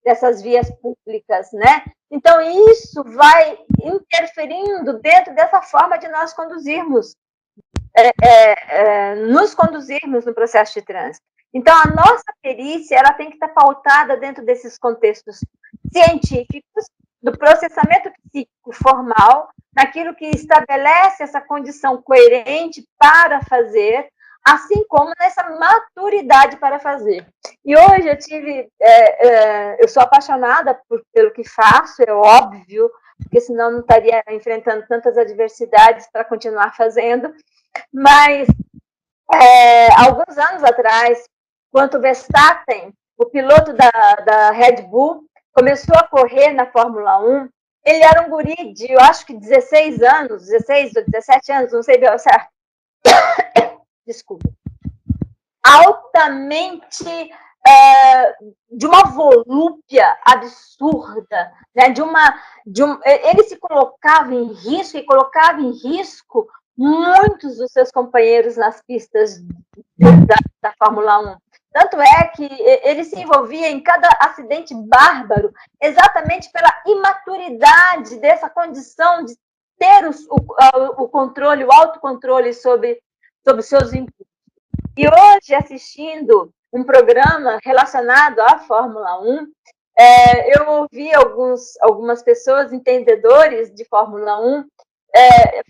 dessas vias públicas, né? Então, isso vai interferindo dentro dessa forma de nós conduzirmos, nos conduzirmos no processo de trânsito. Então, a nossa perícia ela tem que estar pautada dentro desses contextos científicos, do processamento psíquico formal, naquilo que estabelece essa condição coerente para fazer, assim como nessa maturidade para fazer. E hoje eu sou apaixonada pelo que faço, é óbvio, porque senão não estaria enfrentando tantas adversidades para continuar fazendo, mas alguns anos atrás, quando o Verstappen, o piloto da Red Bull, começou a correr na Fórmula 1, ele era um guri de, eu acho que 16 anos, 16 ou 17 anos, não sei bem o certo. Desculpa. Altamente de uma volúpia absurda, né? Ele se colocava em risco e colocava em risco muitos dos seus companheiros nas pistas da Fórmula 1. Tanto é que ele se envolvia em cada acidente bárbaro, exatamente pela imaturidade dessa condição de ter o controle, o autocontrole sobre seus impulsos. E hoje, assistindo um programa relacionado à Fórmula 1, eu ouvi algumas pessoas, entendedores de Fórmula 1,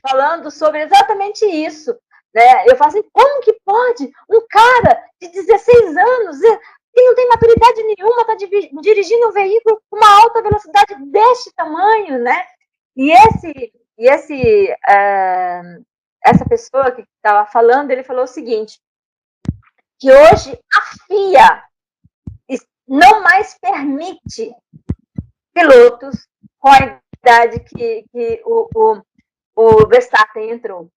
falando sobre exatamente isso. Né? Eu falo assim, como que pode um cara de 16 anos, que não tem maturidade nenhuma, está dirigindo um veículo com uma alta velocidade deste tamanho, né? E essa pessoa que estava falando, ele falou o seguinte, que hoje a FIA não mais permite pilotos com a idade que o Verstappen entrou.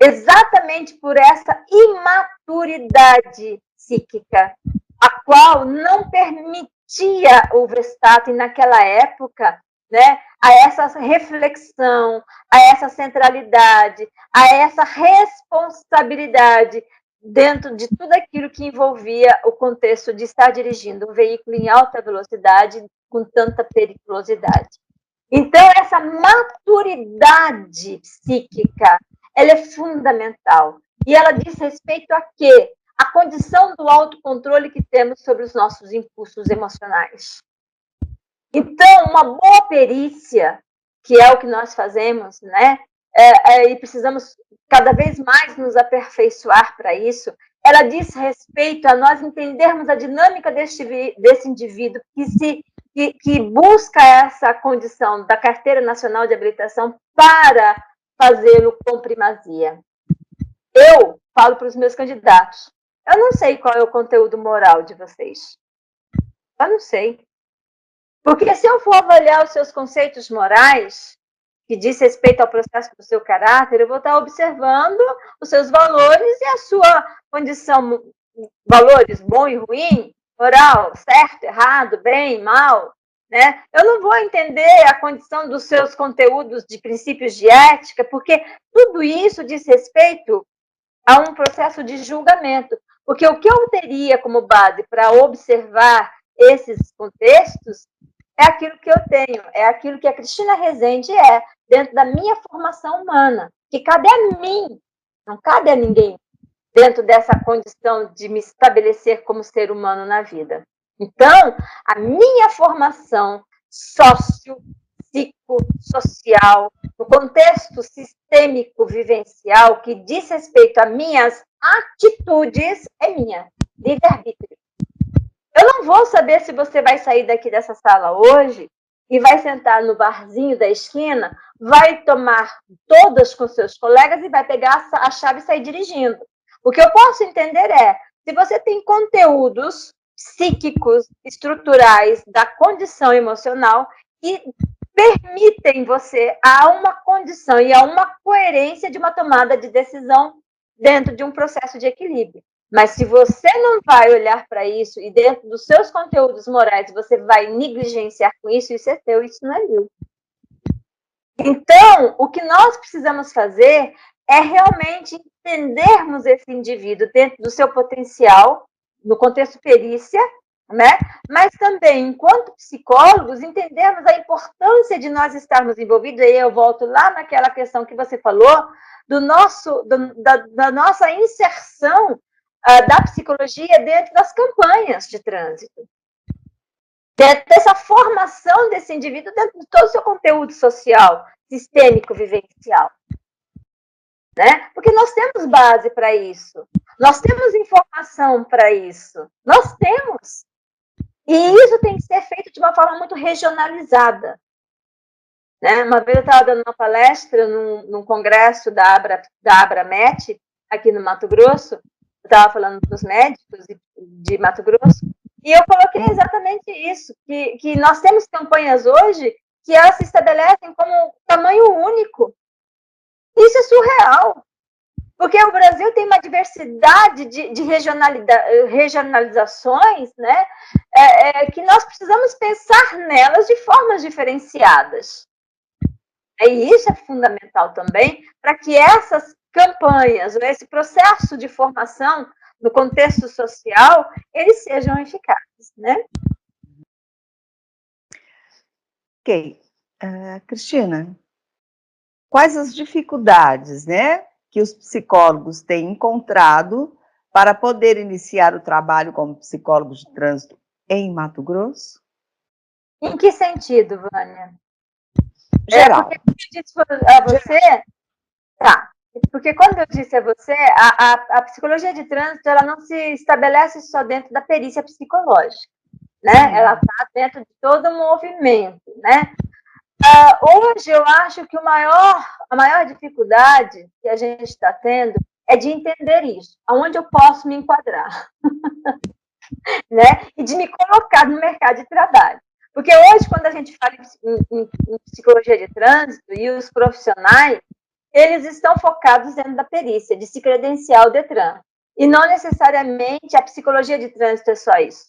Exatamente por essa imaturidade psíquica, a qual não permitia o Verstappen naquela época, né, a essa reflexão, a essa centralidade, a essa responsabilidade dentro de tudo aquilo que envolvia o contexto de estar dirigindo um veículo em alta velocidade com tanta periculosidade. Então, essa maturidade psíquica, ela é fundamental. E ela diz respeito a quê? A condição do autocontrole que temos sobre os nossos impulsos emocionais. Então, uma boa perícia, que é o que nós fazemos, né? E precisamos cada vez mais nos aperfeiçoar para isso, ela diz respeito a nós entendermos a dinâmica desse indivíduo que busca essa condição da Carteira Nacional de Habilitação para fazê-lo com primazia. Eu falo para os meus candidatos, eu não sei qual é o conteúdo moral de vocês. Eu não sei. Porque se eu for avaliar os seus conceitos morais, que diz respeito ao processo do seu caráter, eu vou estar observando os seus valores e a sua condição, valores bom e ruim, moral, certo, errado, bem, mal, né? Eu não vou entender a condição dos seus conteúdos de princípios de ética, porque tudo isso diz respeito a um processo de julgamento. Porque o que eu teria como base para observar esses contextos é aquilo que eu tenho, é aquilo que a Cristina Rezende é, dentro da minha formação humana, que cabe a mim, não cabe a ninguém, dentro dessa condição de me estabelecer como ser humano na vida. Então, a minha formação psicossocial, no contexto sistêmico vivencial, que diz respeito a minhas atitudes, é minha, livre-arbítrio. Eu não vou saber se você vai sair daqui dessa sala hoje e vai sentar no barzinho da esquina, vai tomar todas com seus colegas e vai pegar a chave e sair dirigindo. O que eu posso entender é, se você tem conteúdos psíquicos, estruturais da condição emocional que permitem você a uma condição e a uma coerência de uma tomada de decisão dentro de um processo de equilíbrio. Mas se você não vai olhar para isso e dentro dos seus conteúdos morais você vai negligenciar com isso, isso é teu, isso não é meu. Então, o que nós precisamos fazer é realmente entendermos esse indivíduo dentro do seu potencial, no contexto perícia, né? Mas também, enquanto psicólogos, entendermos a importância de nós estarmos envolvidos, e aí eu volto lá naquela questão que você falou, da nossa inserção da psicologia dentro das campanhas de trânsito. Dentro dessa formação desse indivíduo, dentro de todo o seu conteúdo social, sistêmico, vivencial. Né? Porque nós temos base para isso. Nós temos informação para isso. Nós temos. E isso tem que ser feito de uma forma muito regionalizada. Né? Uma vez eu estava dando uma palestra num congresso da Abramet, aqui no Mato Grosso, eu estava falando para os médicos de Mato Grosso, e eu coloquei exatamente isso, que nós temos campanhas hoje que elas se estabelecem como tamanho único. Isso é surreal, porque o Brasil tem uma diversidade de regionalizações, né, que nós precisamos pensar nelas de formas diferenciadas. E isso é fundamental também para que essas campanhas, esse processo de formação no contexto social, eles sejam eficazes, né? Ok. Cristina, quais as dificuldades, né, que os psicólogos têm encontrado para poder iniciar o trabalho como psicólogos de trânsito em Mato Grosso? Em que sentido, Vânia? Geral. Porque eu disse a você, tá, porque quando eu disse a você, a psicologia de trânsito, ela não se estabelece só dentro da perícia psicológica, né? Ela está dentro de todo o movimento, né? Hoje eu acho que a maior dificuldade que a gente está tendo é de entender isso, aonde eu posso me enquadrar, né? E de me colocar no mercado de trabalho. Porque hoje, quando a gente fala em psicologia de trânsito e os profissionais, eles estão focados dentro da perícia, de se credenciar ao Detran. E não necessariamente a psicologia de trânsito é só isso,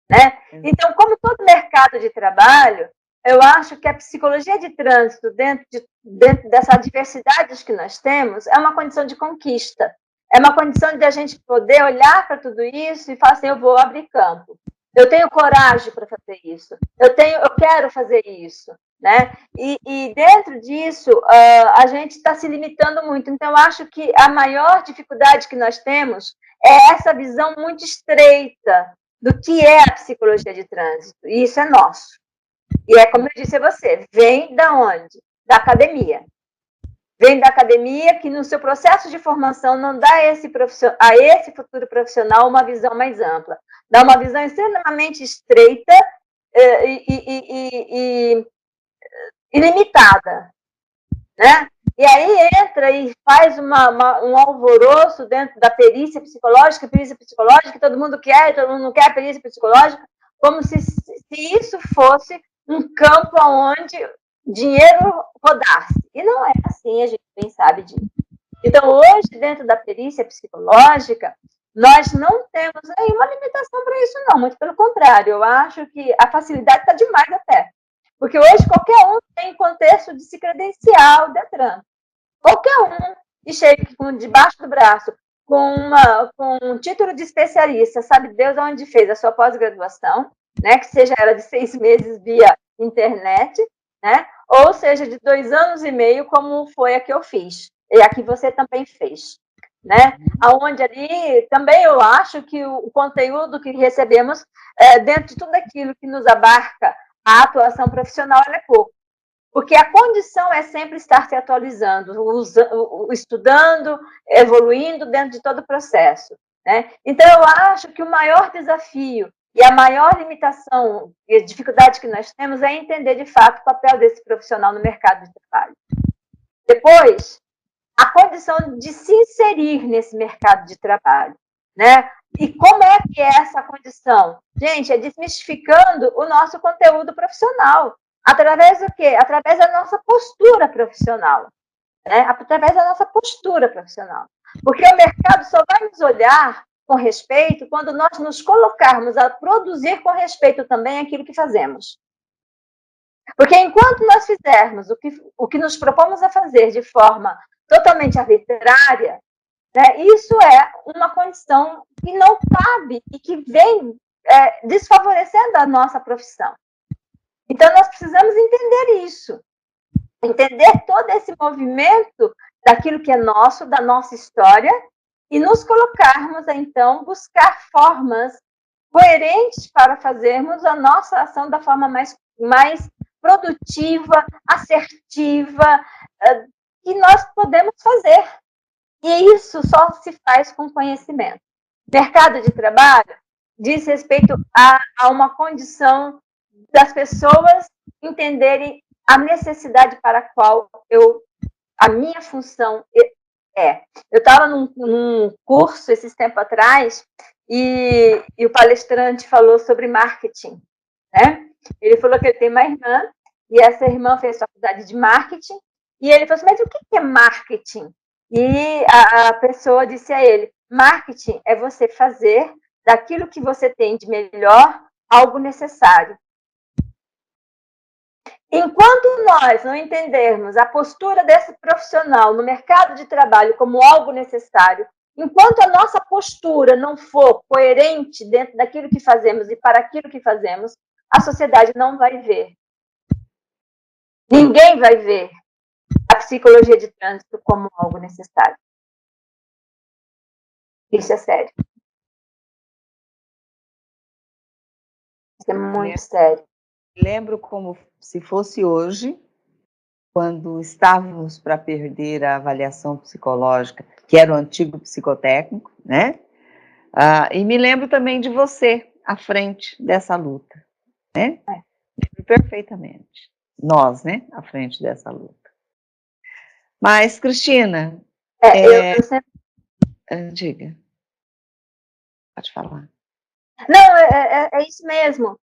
né? Então, como todo mercado de trabalho, eu acho que a psicologia de trânsito, dentro dessa diversidade que nós temos, é uma condição de conquista. é uma condição de a gente poder olhar para tudo isso e falar assim, eu vou abrir campo. Eu tenho coragem para fazer isso. Eu quero fazer isso, né? E dentro disso, a gente está se limitando muito. Então, eu acho que a maior dificuldade que nós temos é essa visão muito estreita do que é a psicologia de trânsito. E isso é nosso. E é como eu disse a você, vem da onde? Da academia. Vem da academia que no seu processo de formação não dá a esse futuro profissional uma visão mais ampla. Dá uma visão extremamente estreita e limitada, né? E aí entra e faz um alvoroço dentro da perícia psicológica, que todo mundo quer, todo mundo não quer a perícia psicológica, como se isso fosse um campo onde dinheiro rodasse. E não é assim, a gente bem sabe disso. Então, hoje, dentro da perícia psicológica, nós não temos nenhuma limitação para isso, não. Muito pelo contrário, eu acho que a facilidade está demais até. Porque hoje qualquer um tem contexto de se credenciar ao Detran. Qualquer um que chegue debaixo do braço com um título de especialista, sabe Deus onde fez a sua pós-graduação, né? Que seja ela de 6 meses via internet, né? Ou seja, de 2 anos e meio, como foi a que eu fiz. E a que você também fez. Né? Aonde ali também eu acho que o conteúdo que recebemos, dentro de tudo aquilo que nos abarca a atuação profissional, é pouco. Porque a condição é sempre estar se atualizando, estudando, evoluindo dentro de todo o processo. Né? Então, eu acho que o maior desafio e a maior limitação e dificuldade que nós temos é entender, de fato, o papel desse profissional no mercado de trabalho. Depois, a condição de se inserir nesse mercado de trabalho, né? E como é que é essa condição? Gente, é desmistificando o nosso conteúdo profissional. Através do quê? Através da nossa postura profissional. Né? Através da nossa postura profissional. Porque o mercado só vai nos olhar com respeito quando nós nos colocarmos a produzir com respeito também aquilo que fazemos. Porque enquanto nós fizermos o que nos propomos a fazer de forma totalmente arbitrária, né, isso é uma condição que não cabe e que vem desfavorecendo a nossa profissão. Então, nós precisamos entender isso, entender todo esse movimento daquilo que é nosso, da nossa história, e nos colocarmos, então, buscar formas coerentes para fazermos a nossa ação da forma mais produtiva, assertiva, que nós podemos fazer. E isso só se faz com conhecimento. Mercado de trabalho diz respeito a uma condição das pessoas entenderem a necessidade para a qual a minha função é. Eu estava num curso esses tempos atrás e o palestrante falou sobre marketing, né? Ele falou que ele tem uma irmã e essa irmã fez faculdade de marketing e ele falou assim, mas o que é marketing? E a pessoa disse a ele, marketing é você fazer daquilo que você tem de melhor algo necessário. Enquanto nós não entendermos a postura desse profissional no mercado de trabalho como algo necessário, enquanto a nossa postura não for coerente dentro daquilo que fazemos e para aquilo que fazemos, a sociedade não vai ver. Ninguém vai ver a psicologia de trânsito como algo necessário. Isso é sério. Isso é muito sério. Lembro como se fosse hoje, quando estávamos para perder a avaliação psicológica, que era o antigo psicotécnico, né? E me lembro também de você à frente dessa luta, né? Lembro perfeitamente. Nós, né? À frente dessa luta. Mas, Cristina... eu sempre... Diga. Pode falar. Não, é isso mesmo.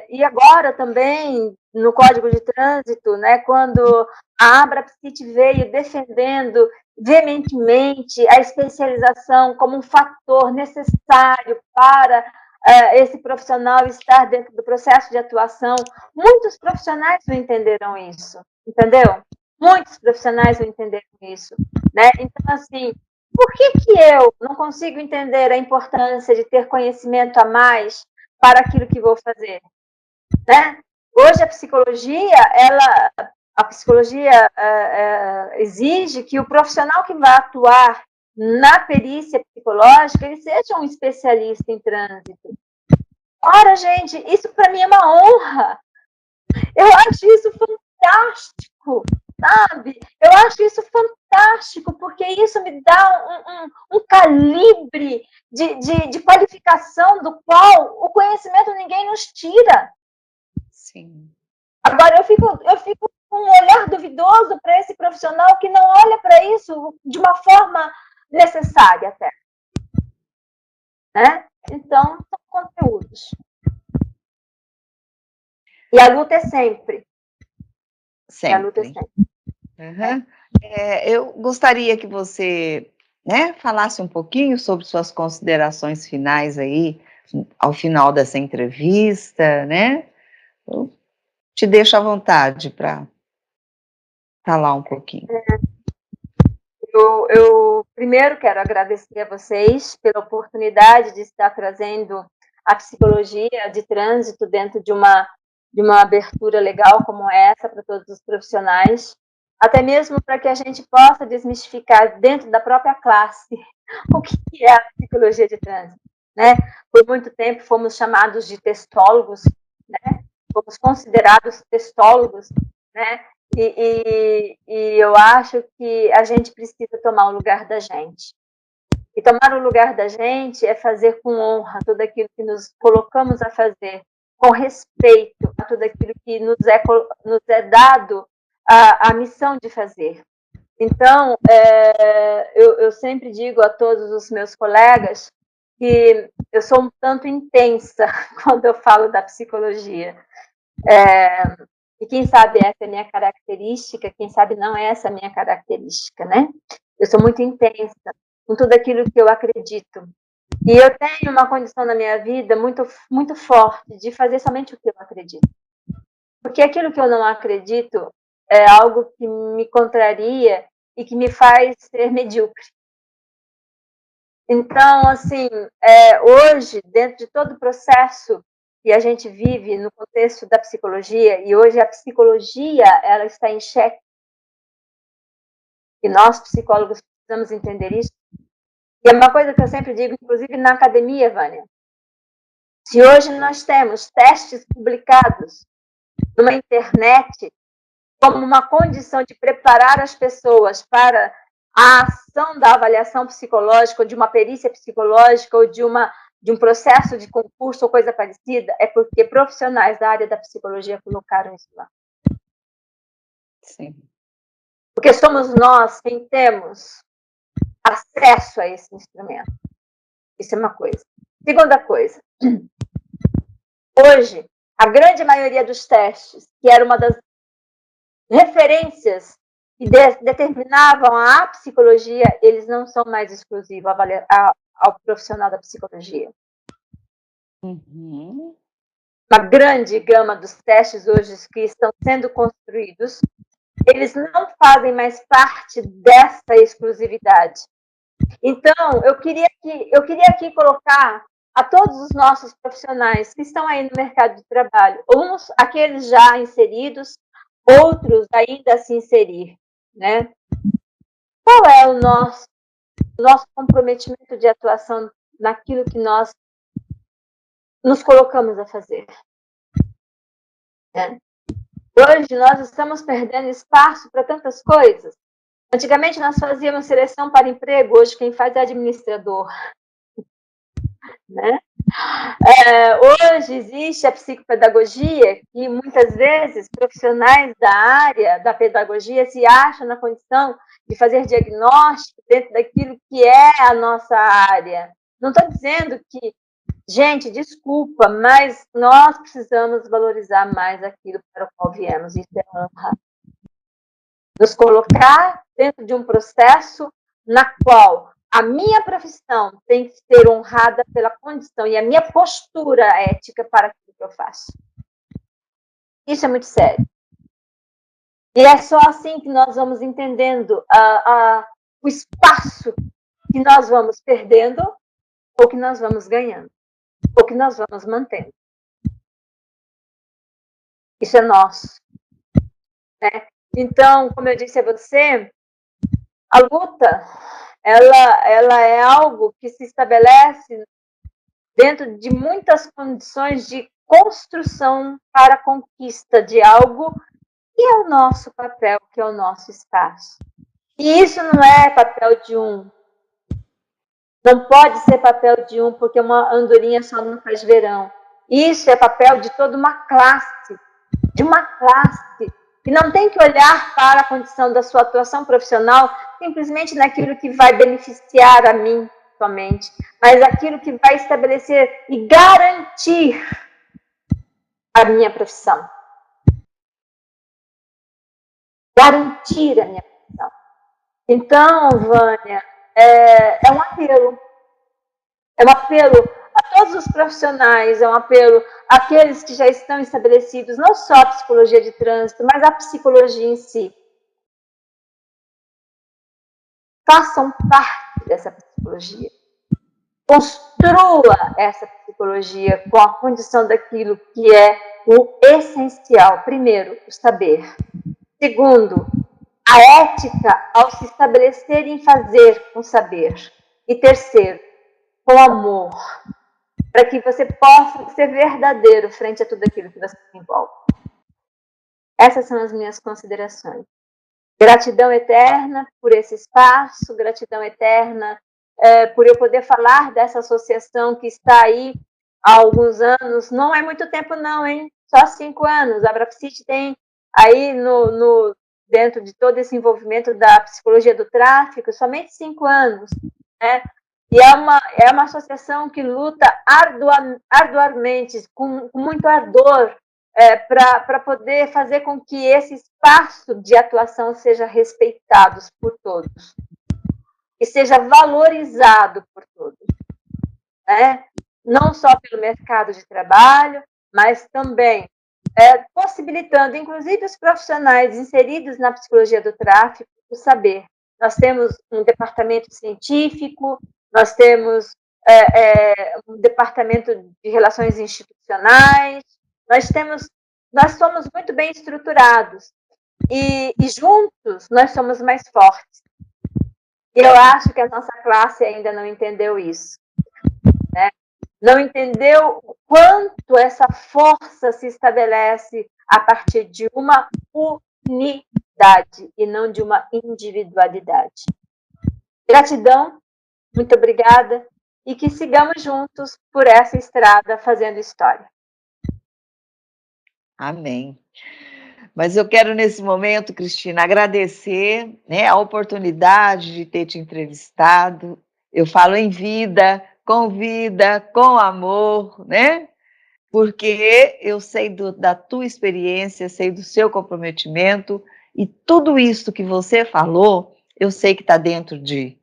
E agora também, no Código de Trânsito, né, quando a Abrapsit veio defendendo veementemente a especialização como um fator necessário para esse profissional estar dentro do processo de atuação, muitos profissionais não entenderam isso, entendeu? Muitos profissionais não entenderam isso. Né? Então, assim, Por que eu não consigo entender a importância de ter conhecimento a mais para aquilo que vou fazer? Né? Hoje a psicologia, exige que o profissional que vai atuar na perícia psicológica, ele seja um especialista em trânsito. Ora, gente, isso para mim é uma honra. Eu acho isso fantástico, sabe? Eu acho isso fantástico, porque isso me dá um calibre de qualificação do qual o conhecimento ninguém nos tira. Sim. Agora, eu fico com um olhar duvidoso para esse profissional que não olha para isso de uma forma necessária até. Né? Então, são conteúdos. E a luta é sempre. Sempre. A luta é sempre. Uhum. Eu gostaria que você, né, falasse um pouquinho sobre suas considerações finais aí, ao final dessa entrevista, né? Eu te deixo à vontade para falar um pouquinho. Eu primeiro quero agradecer a vocês pela oportunidade de estar trazendo a psicologia de trânsito dentro de uma abertura legal como essa para todos os profissionais, até mesmo para que a gente possa desmistificar dentro da própria classe o que é a psicologia de trânsito. Né? Por muito tempo fomos chamados de testólogos, né? Fomos considerados testólogos, né? E eu acho que a gente precisa tomar o lugar da gente. E tomar o lugar da gente é fazer com honra tudo aquilo que nos colocamos a fazer, com respeito a tudo aquilo que nos é dado a missão de fazer. Então, eu sempre digo a todos os meus colegas que eu sou um tanto intensa quando eu falo da psicologia. E quem sabe essa é a minha característica, quem sabe não é essa a minha característica, né? Eu sou muito intensa com tudo aquilo que eu acredito. E eu tenho uma condição na minha vida muito, muito forte de fazer somente o que eu acredito. Porque aquilo que eu não acredito é algo que me contraria e que me faz ser medíocre. Então, assim, hoje, dentro de todo o processo que a gente vive no contexto da psicologia, e hoje a psicologia ela está em xeque, e nós, psicólogos, precisamos entender isso. E é uma coisa que eu sempre digo, inclusive na academia, Vânia. Se hoje nós temos testes publicados numa internet como uma condição de preparar as pessoas para a ação da avaliação psicológica, ou de uma perícia psicológica, ou de um processo de concurso ou coisa parecida, é porque profissionais da área da psicologia colocaram isso lá. Sim. Porque somos nós quem temos acesso a esse instrumento. Isso é uma coisa. Segunda coisa. Hoje, a grande maioria dos testes, que era uma das referências que determinavam a psicologia, eles não são mais exclusivos ao profissional da psicologia. Uhum. Uma grande gama dos testes hoje que estão sendo construídos, eles não fazem mais parte dessa exclusividade. Então, eu queria aqui colocar a todos os nossos profissionais que estão aí no mercado de trabalho, uns aqueles já inseridos, outros ainda a se inserir, né? Qual é o nosso comprometimento de atuação naquilo que nós nos colocamos a fazer? Né? Hoje nós estamos perdendo espaço para tantas coisas. Antigamente nós fazíamos seleção para emprego, hoje quem faz é administrador. Né? Hoje existe a psicopedagogia, que muitas vezes profissionais da área da pedagogia se acham na condição de fazer diagnóstico dentro daquilo que é a nossa área. Não estou dizendo que, gente, desculpa, mas nós precisamos valorizar mais aquilo para o qual viemos, isso é honra. Nos colocar dentro de um processo na qual a minha profissão tem que ser honrada pela condição e a minha postura ética para aquilo que eu faço. Isso é muito sério. E é só assim que nós vamos entendendo o espaço que nós vamos perdendo ou que nós vamos ganhando, ou que nós vamos mantendo. Isso é nosso. Né? Então, como eu disse a você, a luta, ela é algo que se estabelece dentro de muitas condições de construção para a conquista de algo que é o nosso papel, que é o nosso espaço. E isso não é papel de um. Não pode ser papel de um, porque uma andorinha só não faz verão. Isso é papel de toda uma classe, que não tem que olhar para a condição da sua atuação profissional simplesmente naquilo que vai beneficiar a mim somente, mas aquilo que vai estabelecer e garantir a minha profissão. Garantir a minha profissão. Então, Vânia, é um apelo. É um apelo a todos os profissionais, é um apelo àqueles que já estão estabelecidos, não só a psicologia de trânsito, mas a psicologia em si. Façam parte dessa psicologia. Construa essa psicologia com a condição daquilo que é o essencial. Primeiro, o saber. Segundo, a ética ao se estabelecer em fazer com saber. E terceiro, com amor, para que você possa ser verdadeiro frente a tudo aquilo que você se envolve. Essas são as minhas considerações. Gratidão eterna por esse espaço, gratidão eterna por eu poder falar dessa associação que está aí há alguns anos. Não é muito tempo não, hein? Só 5 anos. A Abrapsit tem aí dentro de todo esse envolvimento da psicologia do tráfico, somente 5 anos, né? E é uma associação que luta arduamente, com muito ardor, para poder fazer com que esse espaço de atuação seja respeitado por todos e seja valorizado por todos, né? Não só pelo mercado de trabalho, mas também possibilitando, inclusive, os profissionais inseridos na psicologia do tráfico, o saber. Nós temos um departamento científico, nós temos um departamento de relações institucionais, nós somos muito bem estruturados e juntos nós somos mais fortes. E eu acho que a nossa classe ainda não entendeu isso, né? Não entendeu o quanto essa força se estabelece a partir de uma unidade e não de uma individualidade. Gratidão, muito obrigada, e que sigamos juntos por essa estrada fazendo história. Amém. Mas eu quero, nesse momento, Cristina, agradecer, né, a oportunidade de ter te entrevistado. Eu falo em vida, com amor, né? Porque eu sei da tua experiência, sei do seu comprometimento, e tudo isso que você falou, eu sei que está dentro de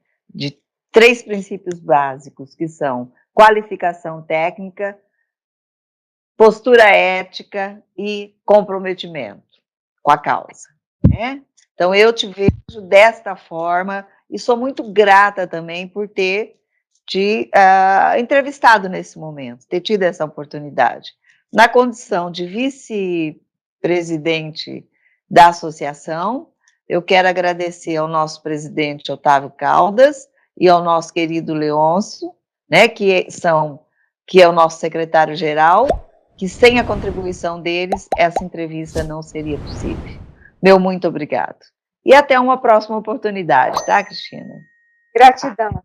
3 princípios básicos, que são qualificação técnica, postura ética e comprometimento com a causa, né? Então, eu te vejo desta forma e sou muito grata também por ter te entrevistado nesse momento, ter tido essa oportunidade. Na condição de vice-presidente da associação, eu quero agradecer ao nosso presidente Otávio Caldas e ao nosso querido Leôncio, né, que é o nosso secretário-geral, que sem a contribuição deles, essa entrevista não seria possível. Meu muito obrigado. E até uma próxima oportunidade, tá, Cristina? Gratidão.